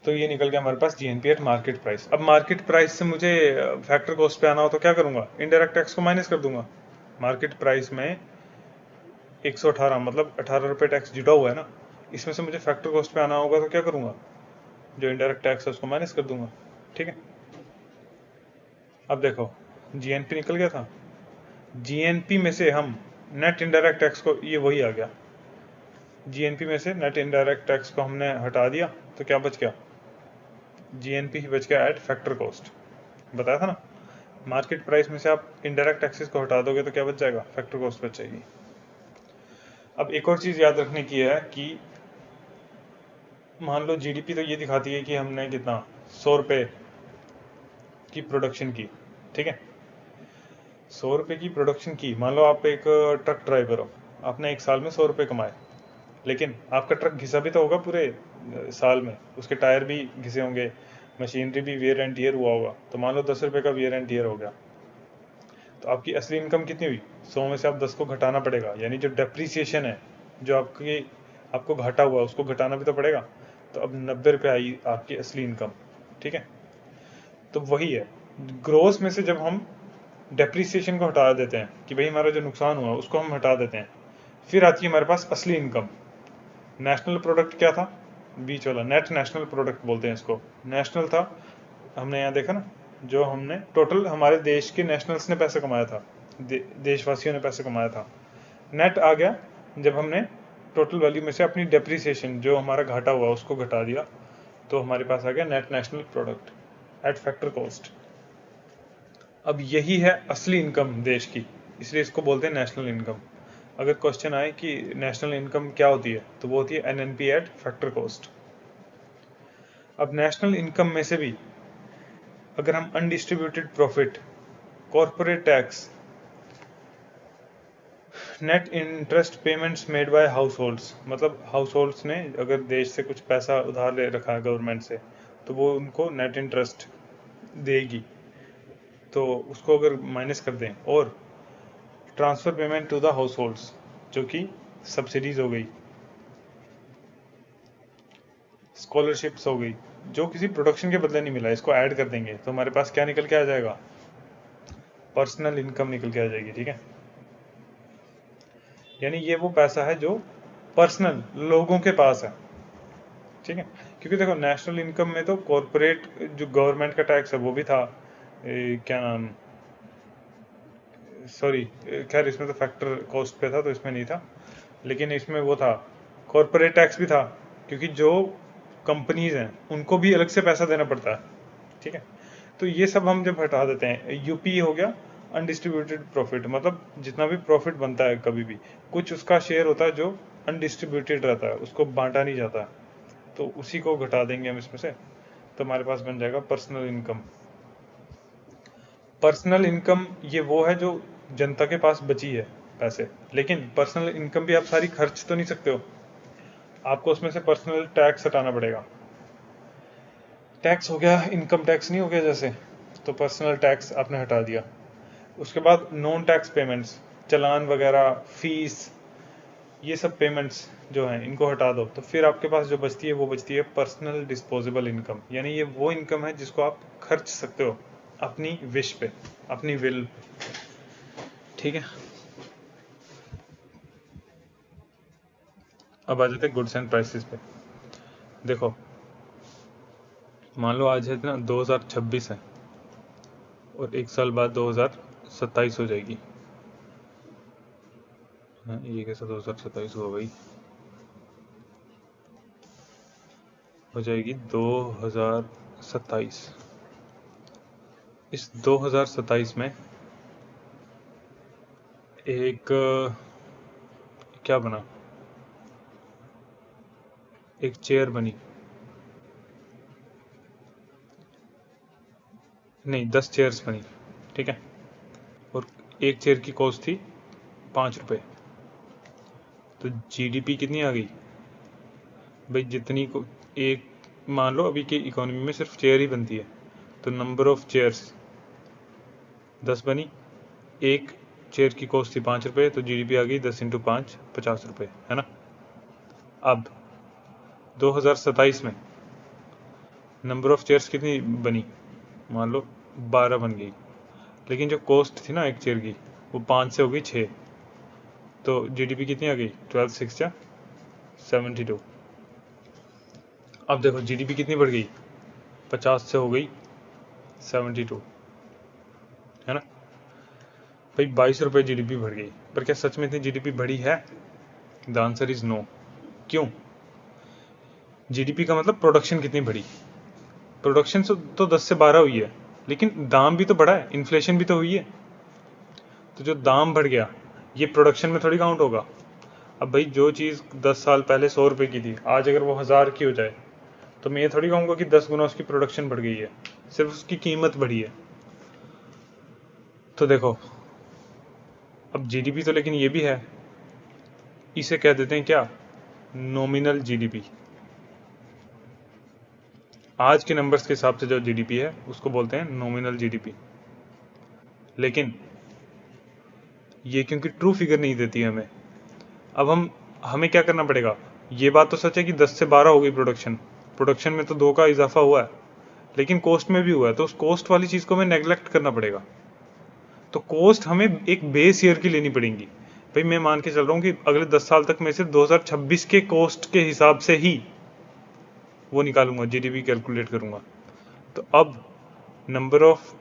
तो ये निकल गया हमारे पास जीएनपी एट मार्केट प्राइस। अब मार्केट प्राइस से मुझे फैक्टर कॉस्ट पे आना हो तो क्या करूंगा, इनडायरेक्ट टैक्स को माइनस कर दूंगा। मार्केट प्राइस में 118 मतलब 18 रुपये टैक्स जुड़ा हुआ है ना, इसमें से मुझे फैक्टर कॉस्ट पे आना होगा तो क्या करूंगा, जो इनडायरेक्ट टैक्स है उसको माइनस कर दूंगा। ठीक है, अब देखो जीएनपी निकल गया था, जीएनपी में से हम नेट इनडायरेक्ट टैक्स को, ये वही आ गया, जीएनपी में से नेट इनडायरेक्ट टैक्स को हमने हटा दिया तो क्या बच गया, जीएनपी ही बच गया एट फैक्टर कॉस्ट। बताया था ना, मार्केट प्राइस में से आप इनडायरेक्ट टैक्सेस को हटा दोगे तो क्या बच जाएगा, फैक्टर कॉस्ट बच जाएगी। अब एक और चीज़ याद रखने की है कि मान लो जीडीपी तो ये दिखाती है कि हमने कितना 100 रुपये की प्रोडक्शन की। ठीक है, 100 रुपये की प्रोडक्शन की, मान लो आप एक ट्रक ड्राइवर हो, आपने एक साल में 100 रुपये कमाए, लेकिन आपका ट्रक घिसा भी तो होगा पूरे साल में, उसके टायर भी घिसे होंगे, मशीनरी भी वेयर एंड टीयर हुआ होगा, तो मान लो 10 रुपये का वेयर एंड टीयर हो गया, तो आपकी असली इनकम कितनी हुई, 100 में से आप 10 को घटाना पड़ेगा, यानी जो डेप्रीसिएशन है, जो आपको घाटा हुआ उसको घटाना भी तो पड़ेगा, तो अब 90 रुपये आई आपकी असली इनकम। ठीक है, तो वही है, ग्रोस में से जब हम डेप्रीसिएशन को हटा देते हैं कि भाई हमारा जो नुकसान हुआ उसको हम हटा देते हैं, फिर आती है हमारे पास असली इनकम। नेशनल प्रोडक्ट क्या था, बीच वाला नेट नेशनल प्रोडक्ट बोलते हैं इसको, नेशनल था, हमने यहाँ देखा ना, जो हमने टोटल हमारे देश के नेशनल्स ने पैसे कमाया था, देशवासियों ने पैसे कमाया था। नेट आ गया जब हमने टोटल वैल्यू में से अपनी डेप्रीसिएशन, जो हमारा घाटा हुआ उसको घटा दिया, तो हमारे पास आ गया net national product at factor cost. अब यही है असली इनकम देश की, इसलिए इसको बोलते हैं नेशनल इनकम। अगर क्वेश्चन आए कि नेशनल इनकम क्या होती है तो वो होती है एनएनपी एट फैक्टर कॉस्ट। अब नेशनल इनकम में से भी अगर हम undistributed profit, corporate tax, net interest payments made by house holds, मतलब हाउस होल्ड्स ने अगर देश से कुछ पैसा उधार ले रखा है गवर्नमेंट से, तो वो उनको नेट इंटरेस्ट देगी, तो उसको अगर माइनस कर दें, और transfer payment to the households, जो कि सब्सिडीज हो गई, स्कॉलरशिप्स हो गई, जो किसी प्रोडक्शन के बदले नहीं मिला, इसको ऐड कर देंगे तो हमारे पास क्या निकल के आ जाएगा, पर्सनल इनकम निकल के आ जाएगी। ठीक है, यानी ये वो पैसा है जो पर्सनल लोगों के पास है। ठीक है, क्योंकि देखो नेशनल इनकम में तो कॉर्पोरेट जो गवर्नमेंट का टैक्स है वो भी था, क्या नाम, सॉरी खैर इसमें तो फैक्टर कॉस्ट पे था तो इसमें नहीं था, लेकिन इसमें वो था कॉर्पोरेट टैक्स भी था, क्योंकि जो कंपनीज हैं उनको भी अलग से पैसा देना पड़ता है। ठीक है, तो ये सब हम जब हटा देते हैं, यूपी हो गया अनडिस्ट्रीब्यूटेड प्रॉफिट, मतलब जितना भी प्रॉफिट बनता है कभी भी कुछ उसका शेयर होता है जो अनडिस्ट्रीब्यूटेड रहता है, उसको बांटा नहीं जाता है, तो उसी को घटा देंगे हम इसमें से, तो हमारे पास बन जाएगा पर्सनल इनकम। पर्सनल इनकम ये वो है जो जनता के पास बची है पैसे, लेकिन पर्सनल इनकम भी आप सारी खर्च तो नहीं सकते हो, आपको उसमें से पर्सनल टैक्स हटाना पड़ेगा। टैक्स हो गया, इनकम टैक्स नहीं हो गया जैसे, तो पर्सनल टैक्स आपने हटा दिया। उसके बाद नॉन टैक्स पेमेंट्स, चालान वगैरह, फीस, ये सब पेमेंट्स जो हैं इनको हटा दो, तो फिर आपके पास जो बचती है वो बचती है पर्सनल डिस्पोजेबल इनकम, यानी ये वो इनकम है जिसको आप खर्च सकते हो अपनी विश पे, अपनी विल। ठीक है, अब आ जाते हैं गुड्स एंड प्राइसेस पे। देखो मान लो आज है ना 2026 है, और एक साल बाद 2027 हो जाएगी। ये कैसा 2027 हो गई, हो जाएगी 2027। इस 2027 में एक क्या बना, एक चेयर बनी, नहीं 10 चेयर्स बनी। ठीक है, और एक चेयर की कॉस्ट थी 5 रुपये, तो जीडीपी कितनी आ गई भाई, जितनी को एक मान लो अभी की इकोनॉमी में सिर्फ चेयर ही बनती है, तो नंबर ऑफ चेयर्स 10 बनी, एक चेयर की कॉस्ट थी 5 रुपये, तो जीडीपी आ गई 10 × 5 50 रुपये, है ना। अब 2027 में नंबर ऑफ चेयर्स कितनी बनी, मान लो 12 बन गई, लेकिन जो कॉस्ट थी ना एक चेयर की वो 5 से हो गई 6, तो जीडीपी कितनी आ गई 12 6 जा 72। अब देखो जीडीपी कितनी बढ़ गई, 50 से हो गई 72, है ना भाई। 22 रुपये जीडीपी बढ़ गई, पर क्या सच में इतनी जीडीपी बढ़ी है? The answer is no. क्यों? जीडीपी का मतलब प्रोडक्शन कितनी बढ़ी, प्रोडक्शन तो 10 से 12 हुई है, लेकिन दाम भी तो बढ़ा है, इन्फ्लेशन भी तो हुई है। तो जो दाम बढ़ गया ये प्रोडक्शन में थोड़ी काउंट होगा। अब भाई जो चीज़ 10 साल पहले 100 रुपये की थी, आज अगर वो 1000 की हो जाए, तो मैं ये थोड़ी कहूँगा कि 10 गुना उसकी प्रोडक्शन बढ़ गई है, सिर्फ उसकी कीमत बढ़ी है। तो देखो अब जीडीपी तो लेकिन ये भी है, इसे कह देते हैं क्या, नॉमिनल जीडीपी। आज के नंबर्स के हिसाब से जो जीडीपी है उसको बोलते हैं नॉमिनल जीडीपी। लेकिन ये क्योंकि ट्रू फिगर नहीं देती है हमें, अब हमें क्या करना पड़ेगा। ये बात तो सच है कि 10 से 12 हो गई प्रोडक्शन में तो 2 का इजाफा हुआ है, लेकिन कॉस्ट में भी हुआ है, तो उस कॉस्ट वाली चीज़ को हमें नेग्लेक्ट करना पड़ेगा। तो कॉस्ट हमें एक बेस ईयर की लेनी पड़ेगी। भाई मैं मान के चल रहा हूँ कि अगले 10 साल तक मैं सिर्फ 2026 के कॉस्ट के हिसाब से ही वो निकालूंगा, जीडीपी कैलकुलेट करूंगा। तो अब नंबर ऑफ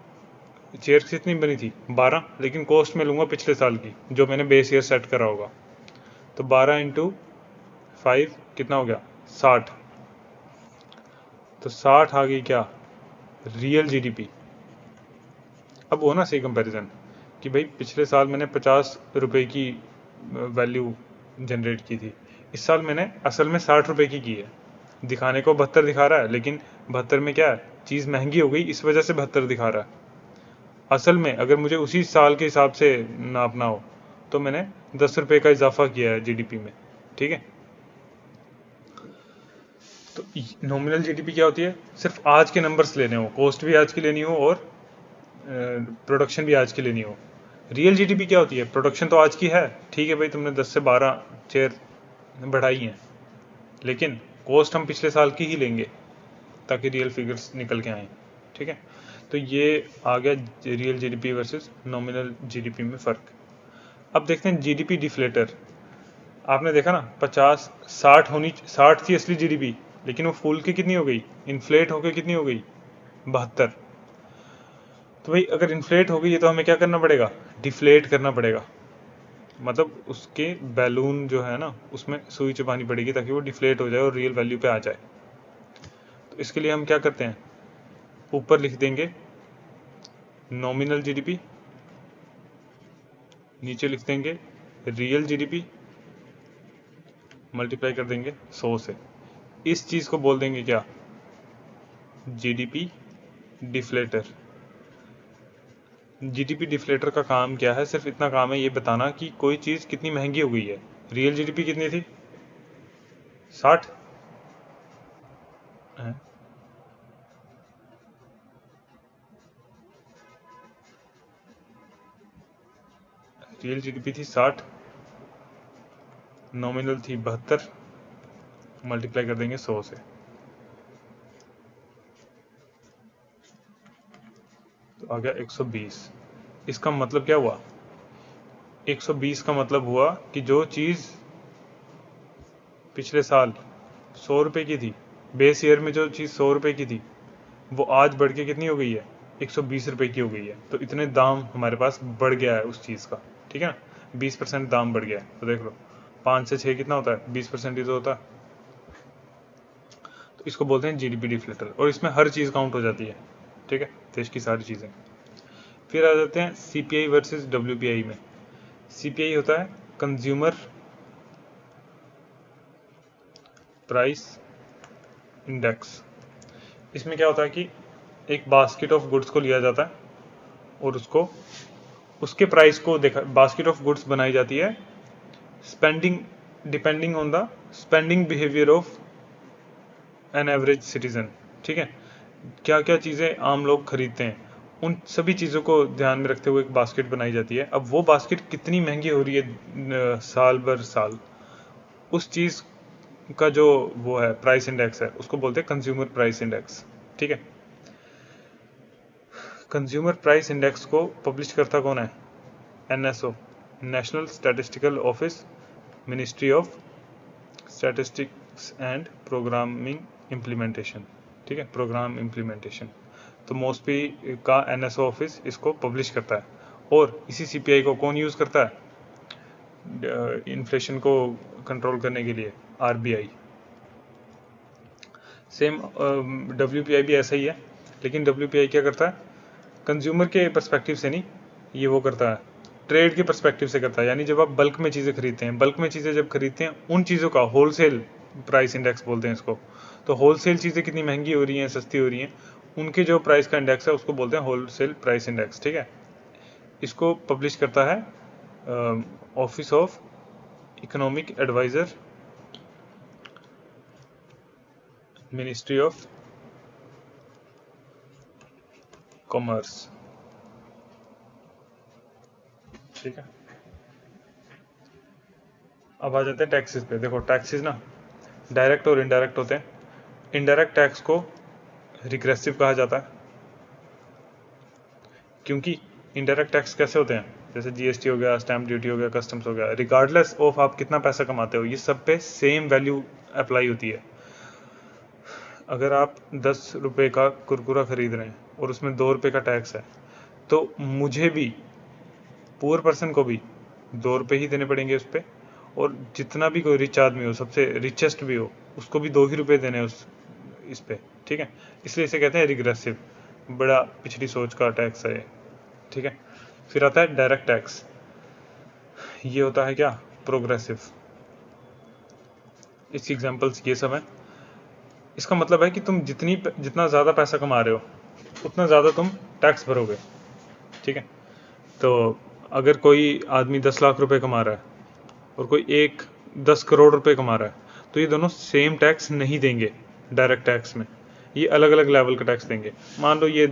चेयर्स कितनी बनी थी 12, लेकिन कॉस्ट में लूंगा पिछले साल की जो मैंने बेस ईयर सेट करा होगा। तो 12 × 5 कितना हो गया 60। तो 60 आ गई क्या, रियल जीडीपी। अब हो ना सही कंपैरिजन कि भाई पिछले साल मैंने 50 रुपए की वैल्यू जनरेट की थी, इस साल मैंने असल में 60 रुपए की है। दिखाने को 72 दिखा रहा है, लेकिन 72 में क्या है, चीज़ महंगी हो गई इस वजह से 72 दिखा रहा है। असल में अगर मुझे उसी साल के हिसाब से नापना हो तो मैंने 10 रुपये का इजाफा किया है जीडीपी में, ठीक है। तो नॉमिनल जीडीपी क्या होती है, सिर्फ आज के नंबर्स लेने हो, कॉस्ट भी आज की लेनी हो और प्रोडक्शन भी आज की लेनी हो। रियल जीडीपी क्या होती है, प्रोडक्शन तो आज की है, ठीक है भाई तुमने 10 से 12 चेयर बढ़ाई हैं, लेकिन कॉस्ट हम पिछले साल की ही लेंगे ताकि रियल फिगर्स निकल के आए, ठीक है। तो ये आ गया real GDP versus nominal GDP में फ़र्क। अब देखते हैं जीडीपी डिफ्लेटर। आपने देखा ना 60 थी असली जीडीपी, लेकिन वो फूल के कितनी हो गई, इन्फ्लेट होकर कितनी हो गई 72। तो भाई अगर इन्फ्लेट हो गई है तो हमें क्या करना पड़ेगा, डिफ्लेट करना पड़ेगा, मतलब उसके बैलून जो है ना उसमें सुई चुपानी पड़ेगी ताकि वो डिफ्लेट हो जाए और रियल वैल्यू पे आ जाए। तो इसके लिए हम क्या करते हैं, ऊपर लिख देंगे नॉमिनल जीडीपी, नीचे लिख देंगे रियल जीडीपी, मल्टीप्लाई कर देंगे 100 से। इस चीज़ को बोल देंगे क्या, जीडीपी डिफ्लेटर। जीडीपी डिफ्लेटर का काम क्या है, सिर्फ इतना काम है ये बताना कि कोई चीज़ कितनी महंगी हो गई है। रियल जीडीपी कितनी थी 60 है, रियल जीडीपी थी 60, नॉमिनल थी 72, मल्टीप्लाई कर देंगे 100 से, तो आ गया 120। इसका मतलब क्या हुआ, 120 का मतलब हुआ कि जो चीज़ पिछले साल 100 रुपये की थी, बेस ईयर में जो चीज़ 100 रुपये की थी, वो आज बढ़ के कितनी हो गई है 120 रुपये की हो गई है। तो इतने दाम हमारे पास बढ़ गया है उस चीज़ का, ठीक है ना, 20% दाम बढ़ गया है। तो देख लो 5 से 6 कितना होता है, 20% ही तो होता है। तो इसको बोलते हैं जीडीपी डिफ्लेटर, और इसमें हर चीज़ काउंट हो जाती है, ठीक है, देश की सारी चीज़ें। फिर आ जाते हैं सीपीआई वर्सेस डब्ल्यूपीआई में। सीपीआई होता है कंज्यूमर प्राइस इंडेक्स। इसमें क्या होता है कि एक बास्केट ऑफ गुड्स को लिया जाता है और उसको उसके प्राइस को देखा, बास्केट ऑफ गुड्स बनाई जाती है spending depending on the spending behaviour of an average citizen, ठीक है। क्या क्या चीज़ें आम लोग खरीदते हैं उन सभी चीज़ों को ध्यान में रखते हुए एक बास्केट बनाई जाती है। अब वो बास्केट कितनी महंगी हो रही है साल भर साल, उस चीज़ का जो वो है प्राइस इंडेक्स है, उसको बोलते हैं कंज्यूमर प्राइस इंडेक्स। ठीक है, कंज्यूमर प्राइस इंडेक्स को पब्लिश करता कौन है? NSO, national statistical office, ministry of statistics and programming implementation. ठीक है, प्रोग्राम इम्प्लीमेंटेशन। तो मोस्टली का एनएसओ ऑफिस इसको पब्लिश करता है। और इसी सीपीआई को कौन यूज़ करता है? इन्फ्लेशन को कंट्रोल करने के लिए आरबीआई। सेम डब्ल्यूपीआई भी ऐसा ही है, लेकिन डब्ल्यूपीआई क्या करता है? कंज्यूमर के पर्सपेक्टिव से नहीं, ये वो करता है ट्रेड के पर्सपेक्टिव से करता है। यानी जब आप बल्क में चीज़ें खरीदते हैं, बल्क में चीज़ें जब खरीदते हैं, उन चीज़ों का होलसेल प्राइस इंडेक्स बोलते हैं इसको। तो होलसेल चीज़ें कितनी महंगी हो रही हैं, सस्ती हो रही हैं, उनके जो प्राइस का इंडेक्स है उसको बोलते हैं होलसेल प्राइस इंडेक्स। ठीक है, इसको पब्लिश करता है office of economic adviser, ministry of commerce. ठीक है, अब आ जाते हैं टैक्सेस पे। देखो टैक्सेस ना डायरेक्ट और इनडायरेक्ट होते हैं। इनडायरेक्ट टैक्स को रिग्रेसिव कहा जाता है, क्योंकि इनडायरेक्ट टैक्स कैसे होते हैं? जैसे जीएसटी हो गया, स्टैम्प ड्यूटी हो गया, कस्टम्स हो गया, रिगार्डलेस ऑफ आप कितना पैसा कमाते हो, ये सब पे सेम वैल्यू अप्लाई होती है। अगर आप 10 रुपये का कुरकुरा खरीद रहे हैं और उसमें 2 रुपये का टैक्स है, तो मुझे भी, पुअर पर्सन को भी 2 रुपये ही देने पड़ेंगे उस पर। और जितना भी कोई रिच आदमी हो, सबसे रिचेस्ट भी हो, उसको भी 2 ही रुपये देने उस इस पे। ठीक है, इसलिए इसे कहते हैं रिग्रेसिव। बड़ा पिछड़ी सोच का टैक्स है ये। ठीक है, फिर आता है डायरेक्ट टैक्स। ये होता है क्या? प्रोग्रेसिव। इसकी एग्जांपल्स ये सब हैं। इसका मतलब है कि तुम जितना ज़्यादा पैसा कमा रहे हो, उतना ज़्यादा तुम टैक्स भरोगे। ठीक है, तो अगर कोई आदमी 10 लाख रुपए कमा रहा है और कोई एक 10 करोड़ रुपए कमा रहा है, तो ये दोनों सेम टैक्स नहीं देंगे डायरेक्ट टैक्स में। ये अलग अलग लेवल का टैक्स देंगे। मान लो ये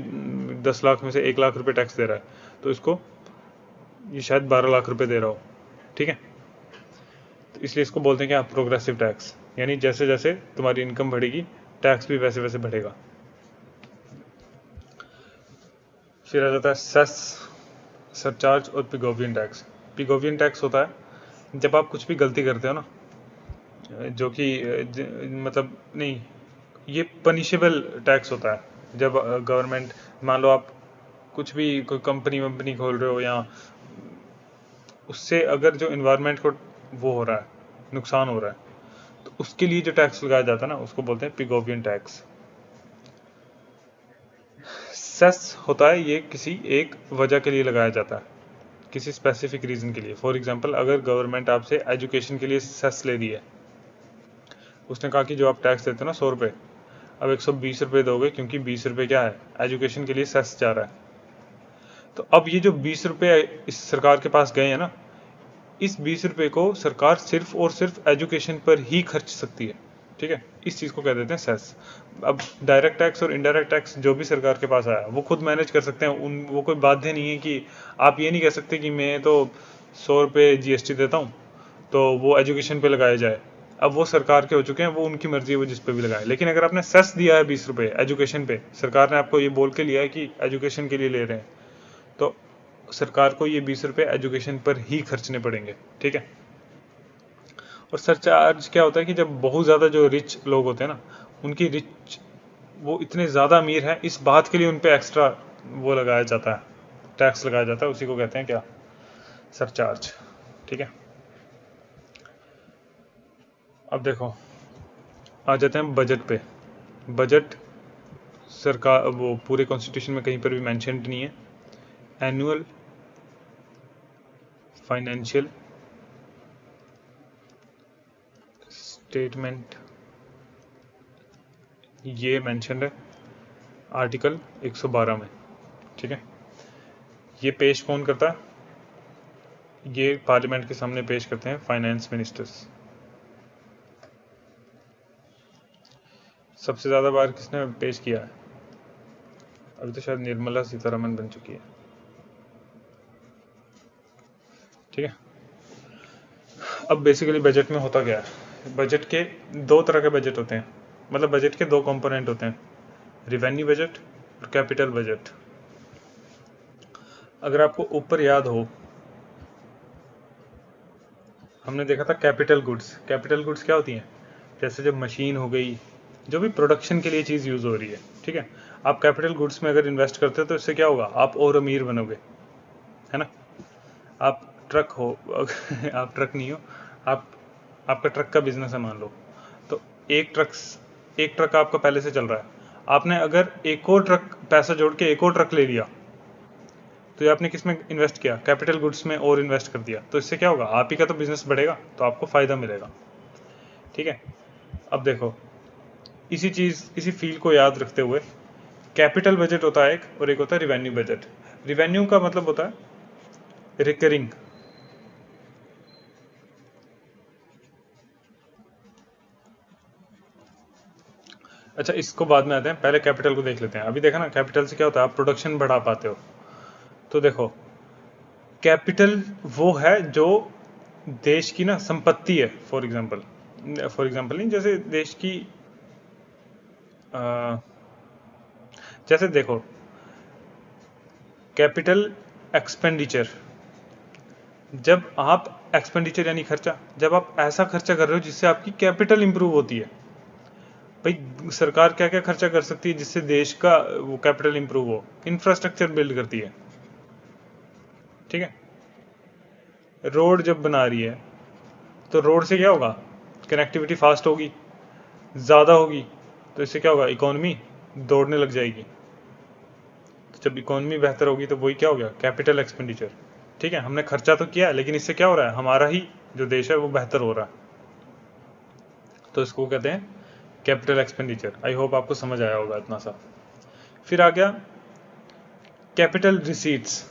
10 लाख में से 1 लाख रुपए टैक्स दे रहा है, तो इसको ये शायद 12 लाख रुपए दे रहा हो। ठीक है, तो इसलिए इसको बोलते हैं क्या? Progressive tax. यानी जैसे जैसे तुम्हारी इनकम बढ़ेगी, टैक्स भी वैसे वैसे बढ़ेगा। फिर आ जाता है सेस, सरचार्ज और पिगोवियन टैक्स। पिगोवियन टैक्स होता है जब आप कुछ भी गलती करते हो ना, जो कि मतलब नहीं, ये पनिशेबल टैक्स होता है। जब गवर्नमेंट, मान लो आप कुछ भी कोई कंपनी वंपनी खोल रहे हो, या उससे अगर जो इन्वायरमेंट को वो हो रहा है, नुकसान हो रहा है, तो उसके लिए जो टैक्स लगाया जाता है ना, उसको बोलते हैं पिगोवियन टैक्स। सेस होता है ये किसी एक वजह के लिए लगाया जाता है, किसी स्पेसिफिक रीज़न के लिए। फॉर एग्जांपल, अगर गवर्नमेंट आपसे एजुकेशन के लिए सेस ले रही है, उसने कहा कि जो आप टैक्स देते हो ना 100 रुपये, अब 120 रुपये दोगे, क्योंकि 20 रुपये क्या है? एजुकेशन के लिए सेस जा रहा है। तो अब ये जो 20 रुपये इस सरकार के पास गए हैं ना, इस 20 रुपये को सरकार सिर्फ और सिर्फ एजुकेशन पर ही खर्च सकती है। ठीक है, इस चीज़ को कह देते हैं सेस। अब डायरेक्ट टैक्स और इनडायरेक्ट टैक्स जो भी सरकार के पास आया, वो खुद मैनेज कर सकते हैं। वो कोई बाध्य नहीं है कि आप ये नहीं कह सकते कि मैं तो 100 रुपये जीएसटी देता हूँ, तो वो एजुकेशन पे लगाया जाए। अब वो सरकार के हो चुके हैं, वो उनकी मर्जी है, वो जिस पे भी लगाए। लेकिन अगर आपने सेस दिया है 20 रुपये एजुकेशन पे, सरकार ने आपको ये बोल के लिया है कि एजुकेशन के लिए ले रहे हैं, तो सरकार को ये 20 रुपये एजुकेशन पर ही खर्चने पड़ेंगे। ठीक है, और सरचार्ज क्या होता है कि जब बहुत ज़्यादा जो रिच लोग होते हैं ना, उनकी रिच, वो इतने ज़्यादा अमीर हैं, इस बात के लिए उन पे एक्स्ट्रा वो लगाया जाता है, टैक्स लगाया जाता है, उसी को कहते हैं क्या? सरचार्ज। ठीक है, अब देखो आ जाते हैं बजट पे। बजट सरकार, वो पूरे कॉन्स्टिट्यूशन में कहीं पर भी मेंशन्ड नहीं है। एनुअल फाइनेंशियल स्टेटमेंट ये मेंशन्ड है आर्टिकल 112 में। ठीक है, ये पेश कौन करता है? ये पार्लियामेंट के सामने पेश करते हैं फाइनेंस मिनिस्टर्स। सबसे ज़्यादा बार किसने पेश किया है? अभी तो शायद निर्मला सीतारमन बन चुकी है, ठीक है। अब बेसिकली बजट में होता क्या है, बजट के दो तरह के बजट होते हैं, मतलब बजट के दो कंपोनेंट होते हैं, रिवेन्यू बजट और कैपिटल बजट। अगर आपको ऊपर याद हो, हमने देखा था कैपिटल गुड्स। कैपिटल गुड्स क्या होती हैं, जैसे जब मशीन हो गई, जो भी प्रोडक्शन के लिए चीज़ यूज़ हो रही है, ठीक है। आप कैपिटल गुड्स में अगर इन्वेस्ट करते हो तो इससे क्या होगा, आप और अमीर बनोगे, है ना। आप ट्रक हो आप ट्रक नहीं हो, आप आपका ट्रक का बिजनेस है मान लो, तो एक ट्रक आपका पहले से चल रहा है, आपने अगर एक और ट्रक पैसा जोड़ के एक और ट्रक ले लिया, तो ये आपने किस में इन्वेस्ट किया, कैपिटल गुड्स में और इन्वेस्ट कर दिया, तो इससे क्या होगा, आप ही का तो बिजनेस बढ़ेगा, तो आपको फायदा मिलेगा, ठीक है। अब देखो, इसी फील्ड को याद रखते हुए कैपिटल बजट होता है एक, और एक होता है रिवेन्यू बजट। रिवेन्यू का मतलब होता है रिकरिंग, अच्छा इसको बाद में आते हैं, पहले कैपिटल को देख लेते हैं। अभी देखा ना, कैपिटल से क्या होता है, आप प्रोडक्शन बढ़ा पाते हो। तो देखो, कैपिटल वो है जो देश की ना संपत्ति है, फॉर एग्जांपल नहीं, जैसे देश की जैसे देखो, कैपिटल एक्सपेंडिचर, जब आप एक्सपेंडिचर यानी खर्चा, जब आप ऐसा खर्चा कर रहे हो जिससे आपकी कैपिटल इंप्रूव होती है। भाई सरकार क्या क्या खर्चा कर सकती है जिससे देश का वो कैपिटल इंप्रूव हो, इंफ्रास्ट्रक्चर बिल्ड करती है, ठीक है। रोड जब बना रही है तो रोड से क्या होगा, कनेक्टिविटी फास्ट होगी, ज़्यादा होगी, तो इससे क्या होगा, इकोनॉमी दौड़ने लग जाएगी। तो जब इकोनॉमी बेहतर होगी तो वही क्या हो गया, कैपिटल एक्सपेंडिचर, ठीक है। हमने खर्चा तो किया लेकिन इससे क्या हो रहा है, हमारा ही जो देश है वो बेहतर हो रहा है, तो इसको कहते हैं कैपिटल एक्सपेंडिचर। आई होप आपको समझ आया होगा इतना सा। फिर आ गया कैपिटल रिसीट्स।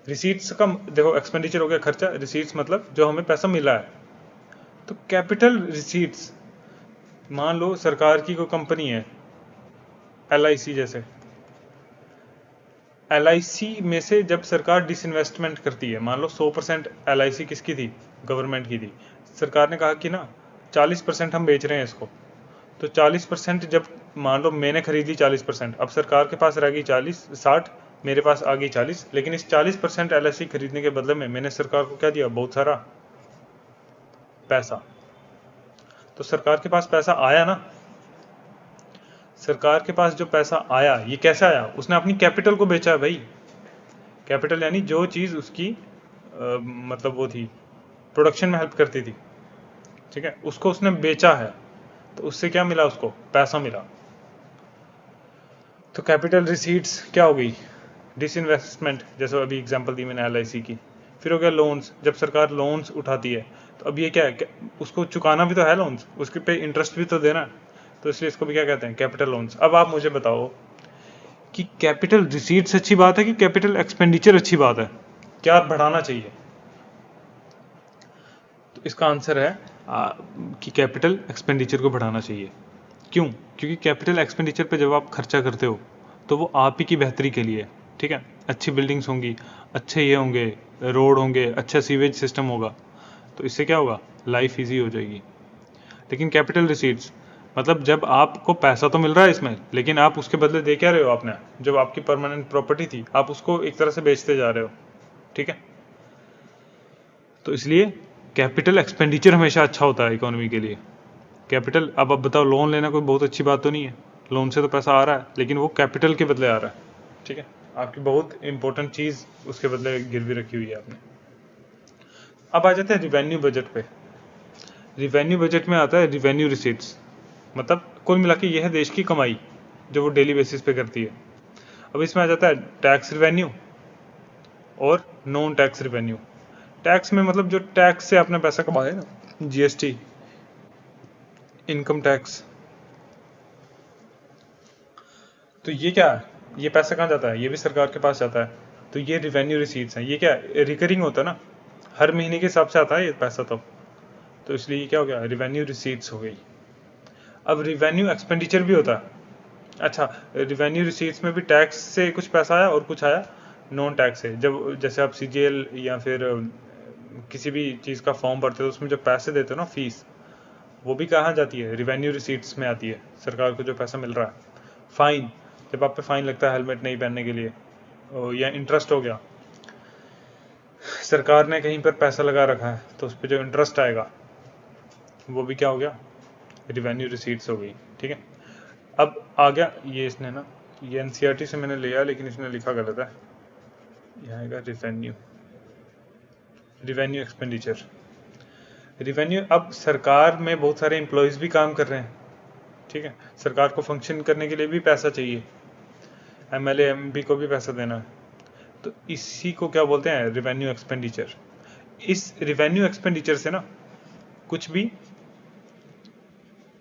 रिसीट्स का देखो, एक्सपेंडिचर हो गया खर्चा, रिसीट्स मतलब जो हमें पैसा मिला है। तो कैपिटल रिसीट्स, मान लो सरकार की कोई कंपनी है, LIC जैसे, LIC में से जब सरकार डिसइन्वेस्टमेंट करती है, मान लो 100% LIC किसकी थी, गवर्नमेंट की थी। सरकार ने कहा कि ना 40% हम बेच रहे हैं इसको, तो 40% जब मान लो मैंने खरीदी 40%, अब सरकार के पास रह गई 60, मेरे पास आ गई 40, लेकिन इस 40% LIC खरीदने के बदले में मैंने सरकार को क्या दिया, बहुत सारा पैसा। तो सरकार के पास पैसा आया ना, सरकार के पास जो पैसा आया, ये कैसे आया, उसने अपनी कैपिटल को बेचा है भाई। कैपिटल यानी जो चीज़ उसकी मतलब वो थी, प्रोडक्शन में हेल्प करती थी, ठीक है, उसको उसने बेचा है, तो उससे क्या मिला, उसको पैसा मिला। तो कैपिटल रिसीट्स क्या हो गई, डिसइन्वेस्टमेंट, जैसे अभी एग्जांपल दी मैंने LIC की। फिर हो गया लोन्स, जब सरकार लोन्स उठाती है, तो अब ये क्या है, उसको चुकाना भी तो है लोन्स, उसके पे इंटरेस्ट भी तो देना है, तो इसलिए इसको भी क्या कहते हैं, कैपिटल लोन्स। अब आप मुझे बताओ कि कैपिटल रिसीट्स अच्छी बात है कि कैपिटल एक्सपेंडिचर अच्छी बात है, क्या बढ़ाना चाहिए। तो इसका आंसर है कि कैपिटल एक्सपेंडिचर को बढ़ाना चाहिए। क्यों, क्योंकि कैपिटल एक्सपेंडिचर पे जब आप खर्चा करते हो तो वो आप ही की बेहतरी के लिए, ठीक है। अच्छी बिल्डिंग्स होंगी, अच्छे ये होंगे, रोड होंगे, अच्छा सीवेज सिस्टम होगा, तो इससे क्या होगा, लाइफ ईजी हो जाएगी। लेकिन कैपिटल रिसीट्स मतलब जब आपको पैसा तो मिल रहा है इसमें, लेकिन आप उसके बदले दे क्या रहे हो, आपने जब आपकी परमानेंट प्रॉपर्टी थी आप उसको एक तरह से बेचते जा रहे हो, ठीक है। तो इसलिए कैपिटल एक्सपेंडिचर हमेशा अच्छा होता है इकोनॉमी के लिए। कैपिटल, अब आप बताओ, लोन लेना कोई बहुत अच्छी बात तो नहीं है, लोन से तो पैसा आ रहा है लेकिन वो कैपिटल के बदले आ रहा है, ठीक है। आपकी बहुत इंपॉर्टेंट चीज़ उसके बदले गिरवी रखी हुई है आपने। अब आ जाते हैं रिवेन्यू बजट पे। रिवेन्यू बजट में आता है रिवेन्यू रिसीट्स, मतलब कुल मिला के यह है देश की कमाई जो वो डेली बेसिस पे करती है। अब इसमें आ जाता है टैक्स रिवेन्यू और नॉन टैक्स रिवेन्यू। टैक्स में मतलब जो टैक्स से आपने पैसा कमाया ना, GST, इनकम टैक्स, तो ये क्या है, ये पैसा कहाँ जाता है, ये भी सरकार के पास जाता है। तो ये रिवेन्यू रिसीट्स हैं, ये क्या रिकरिंग होता है ना, हर महीने के हिसाब से आता है ये पैसा, तो इसलिए ये क्या हो गया, रिवेन्यू रिसीट्स हो गई। अब रिवेन्यू एक्सपेंडिचर भी होता है, अच्छा, रिवेन्यू रिसीट्स में भी टैक्स से कुछ पैसा आया और कुछ आया नॉन टैक्स से। जब जैसे आप सीजीएल या फिर किसी भी चीज़ का फॉर्म भरते हो उसमें जो पैसे देते हो ना, फीस, वो भी कहाँ जाती है? रिवेन्यू रिसीट्स में आती है। सरकार को जो पैसा मिल रहा है, फाइन, जब आप पे फाइन लगता है हेलमेट नहीं पहनने के लिए, या इंटरेस्ट हो गया, सरकार ने कहीं पर पैसा लगा रखा है तो उस पर जो इंटरेस्ट आएगा वो भी क्या हो गया? रिवेन्यू रिसीट्स हो गई। ठीक है, अब आ गया ये, इसने ना, ये एनसीईआरटी से मैंने लिया लेकिन इसने लिखा गलत है, यहाँ आएगा रिवेन्यू एक्सपेंडिचर। रिवेन्यू, अब सरकार में बहुत सारे एम्प्लॉयज़ भी काम कर रहे हैं। ठीक है, सरकार को फंक्शन करने के लिए भी पैसा चाहिए, एमएलए एमपी को भी पैसा देना है, तो इसी को क्या बोलते हैं? Revenue expenditure. इस रिवेन्यू एक्सपेंडिचर से ना कुछ भी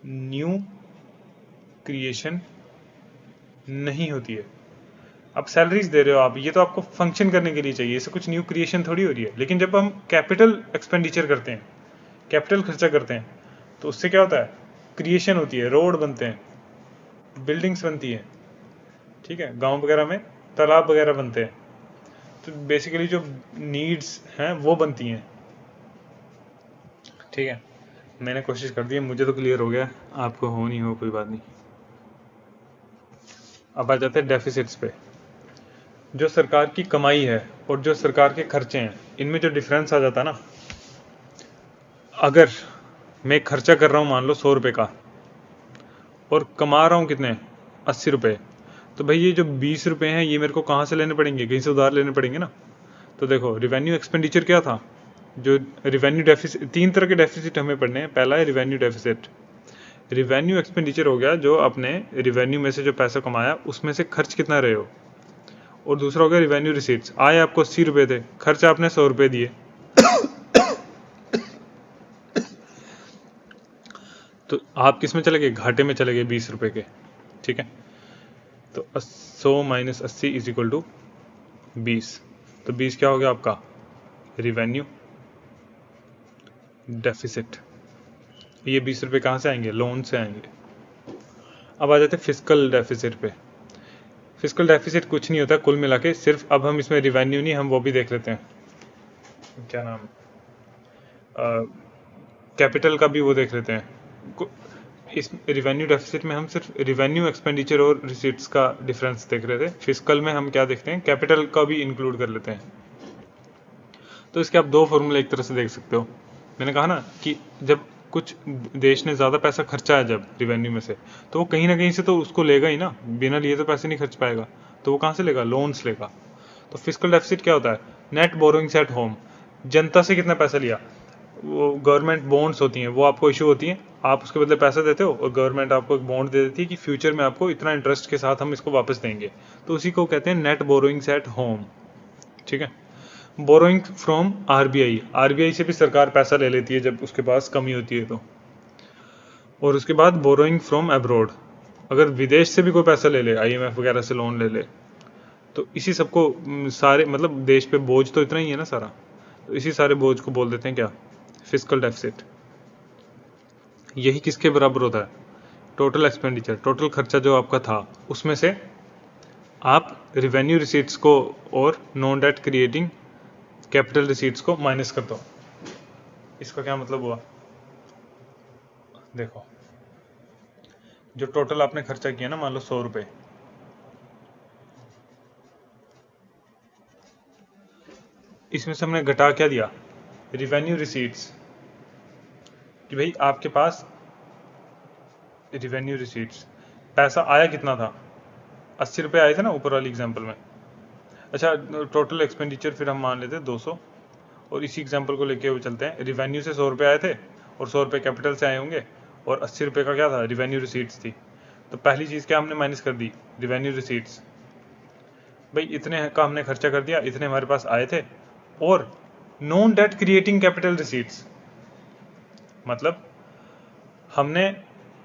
न्यू क्रिएशन नहीं होती है। अब सैलरीज दे रहे हो आप, ये तो आपको फंक्शन करने के लिए चाहिए, इससे कुछ न्यू क्रिएशन थोड़ी हो रही है। लेकिन जब हम कैपिटल एक्सपेंडिचर करते हैं, कैपिटल खर्चा करते हैं, तो उससे क्या होता है? क्रिएशन होती है, रोड बनते हैं, बिल्डिंग्स बनती हैं, ठीक है, गांव वगैरह में तालाब वगैरह बनते हैं, तो बेसिकली जो नीड्स हैं वो बनती हैं। ठीक है, मैंने कोशिश कर दी, मुझे तो क्लियर हो गया, आपको हो नहीं हो कोई बात नहीं। अब आ जाते हैं डेफिसिट्स पे। जो सरकार की कमाई है और जो सरकार के खर्चे हैं, इनमें जो डिफरेंस आ जाता है ना, अगर मैं खर्चा कर रहा हूँ मान लो 100 रुपये का और कमा रहा हूँ कितने? 80 रुपये, तो भाई ये जो 20 रुपये हैं ये मेरे को कहाँ से लेने पड़ेंगे? कहीं से उधार लेने पड़ेंगे ना। तो देखो, रिवेन्यू एक्सपेंडिचर क्या था? जो रिवेन्यू डेफिसिट, 3 तरह के डेफिसिट हमें पढ़ने हैं। पहला है रिवेन्यू डेफिसिट। रिवेन्यू एक्सपेंडिचर हो गया जो आपने रिवेन्यू में से जो पैसा कमाया उसमें से खर्च कितना रहे हो, और दूसरा हो गया रिवेन्यू रिसीट्स। आए आपको 80 रुपये थे, खर्च आपने 100 रुपये दिए, तो आप किस में चले गए? घाटे में चले गए 20 रुपये के। ठीक है, तो 100 माइनस 80 इज इक्वल टू 20, तो 20 क्या हो गया आपका? Revenue deficit. ये 20 रुपये कहाँ से आएंगे? लोन से आएंगे। अब आ जाते हैं फिस्कल डेफिसिट पे। फिस्कल डेफिसिट कुछ नहीं होता कुल मिला के, सिर्फ अब हम इसमें रिवेन्यू नहीं, हम वो भी देख लेते हैं, क्या नाम, कैपिटल का भी वो देख लेते हैं। इस रिवेन्यू डेफिसिट में हम सिर्फ रिवेन्यू एक्सपेंडिचर और रिसीट्स का डिफरेंस देख रहे थे। फिस्कल में हम क्या देखते हैं? कैपिटल का भी इंक्लूड कर लेते हैं। तो इसके आप दो फॉर्मूले एक तरह से देख सकते हो। मैंने कहा ना कि जब कुछ देश ने ज़्यादा पैसा खर्चा है जब रिवेन्यू में से, तो वो कहीं ना कहीं से तो उसको लेगा ही ना, बिना लिए तो पैसे नहीं खर्च पाएगा, तो वो कहाँ से लेगा? लोन्स लेगा। तो फिस्कल डेफिसिट क्या होता है? Net borrowings at home. जनता से कितना पैसा लिया? वो गवर्नमेंट बॉन्ड्स होती हैं, वो आपको इशू होती हैं, आप उसके बदले पैसा देते हो और गवर्नमेंट आपको एक बॉन्ड दे देती है कि फ्यूचर में आपको इतना इंटरेस्ट के साथ हम इसको वापस देंगे, तो उसी को कहते हैं नेट बोरोइंग्स एट होम। ठीक है, बोरोइंग फ्रॉम आरबीआई, आरबीआई से भी सरकार पैसा ले लेती है जब उसके पास कमी होती है तो। और उसके बाद बोरोइंग फ्रॉम अब्रॉड, अगर विदेश से भी कोई पैसा ले ले, आईएमएफ वगैरह से लोन ले ले, तो इसी सबको सारे, मतलब देश पे बोझ तो इतना ही है ना सारा, तो इसी सारे बोझ को बोल देते हैं क्या? Fiscal deficit. यही किसके बराबर होता है? टोटल एक्सपेंडिचर, टोटल खर्चा जो आपका था उसमें से आप रिवेन्यू रिसीट्स को और non debt creating capital receipts को माइनस कर दो। इसका क्या मतलब हुआ? देखो, जो टोटल आपने खर्चा किया ना, मान लो 100 रुपये, इसमें से हमने घटा क्या दिया? रिवेन्यू रिसीट्स, कि भाई आपके पास रिवेन्यू रिसीट्स पैसा आया कितना था? 80 रुपये आए थे ना ऊपर वाली एग्जांपल में। अच्छा, टोटल एक्सपेंडिचर फिर हम मान लेते हैं 200, और इसी एग्जांपल को लेके हुए चलते हैं। रिवेन्यू से 100 रुपये आए थे और 100 रुपये कैपिटल से आए होंगे, और 80 रुपये का क्या था? रिवेन्यू रिसीट्स थी। तो पहली चीज़ क्या हमने माइनस कर दी? Revenue receipts. भाई इतने का हमने खर्चा कर दिया, इतने हमारे पास आए थे, और non debt creating capital receipts, मतलब हमने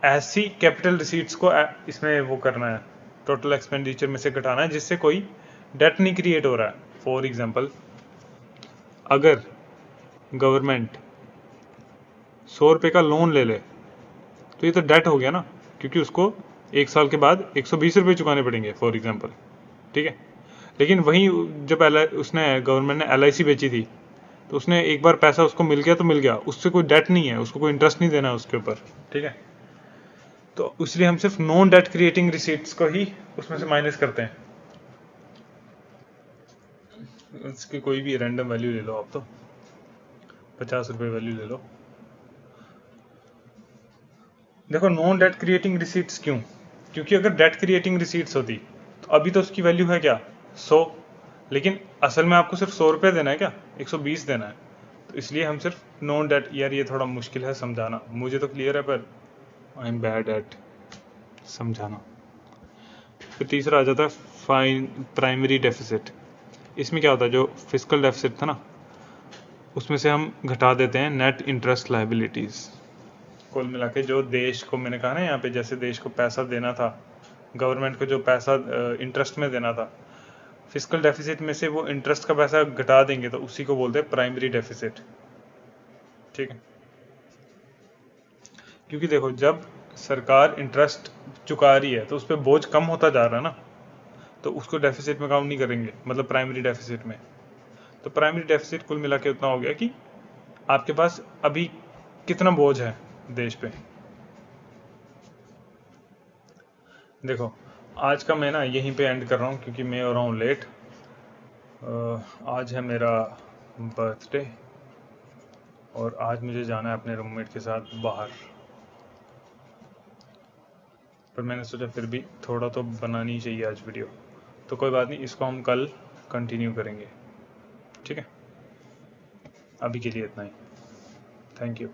ऐसी कैपिटल रिसीट्स को इसमें वो करना है, टोटल एक्सपेंडिचर में से घटाना है जिससे कोई डेट नहीं क्रिएट हो रहा है। फॉर एग्जांपल, अगर गवर्नमेंट 100 रुपये का लोन ले ले तो ये तो डेट हो गया ना, क्योंकि उसको 1 साल के बाद 120 रुपये चुकाने पड़ेंगे फॉर एग्जांपल, ठीक है। लेकिन वहीं जब उसने गवर्नमेंट ने LIC बेची थी तो उसने एक बार पैसा उसको मिल गया तो मिल गया, उससे कोई डेट नहीं है, उसको कोई इंटरेस्ट नहीं देना है उसके ऊपर, ठीक है। तो इसलिए हम सिर्फ नॉन डेट क्रिएटिंग रिसीट्स को ही उसमें से माइनस करते हैं। इसकी कोई भी रैंडम वैल्यू ले लो आप, तो 50 रुपये वैल्यू ले लो। देखो नॉन डेट क्रिएटिंग रिसीट्स क्यों, क्योंकि अगर डेट क्रिएटिंग रिसीट्स होती तो अभी तो उसकी वैल्यू है क्या 100, लेकिन असल में आपको सिर्फ 100 रुपये देना है क्या, 120 देना है। तो इसलिए हम सिर्फ नॉन डेट, यार ये थोड़ा मुश्किल है समझाना, मुझे तो क्लियर है पर आई एम बैड एट समझाना। फिर तीसरा आ जाता है प्राइमरी डेफिसिट। इसमें क्या होता है, जो फिस्कल डेफिसिट था ना उसमें से हम घटा देते हैं नेट इंटरेस्ट लायबिलिटीज़। कुल मिला के जो देश को, मैंने कहा ना यहाँ पे, जैसे देश को पैसा देना था, गवर्नमेंट को जो पैसा इंटरेस्ट में देना था, फिस्कल डेफिसिट में से वो इंटरेस्ट का पैसा घटा देंगे तो उसी को बोलते हैं प्राइमरी डेफिसिट, ठीक है। क्योंकि देखो जब सरकार इंटरेस्ट चुका रही है तो उस पर बोझ कम होता जा रहा है ना, तो उसको डेफिसिट में काउंट नहीं करेंगे, मतलब प्राइमरी डेफिसिट में। तो प्राइमरी डेफिसिट कुल मिला के उतना हो गया कि आपके पास अभी कितना बोझ है देश पे। देखो आज का मैं ना यहीं पे एंड कर रहा हूँ क्योंकि मैं हो रहा हूँ लेट। आज है मेरा बर्थडे और आज मुझे जाना है अपने रूममेट के साथ बाहर, पर मैंने सोचा फिर भी थोड़ा तो बनानी चाहिए आज वीडियो, तो कोई बात नहीं, इसको हम कल कंटिन्यू करेंगे, ठीक है। अभी के लिए इतना ही, थैंक यू।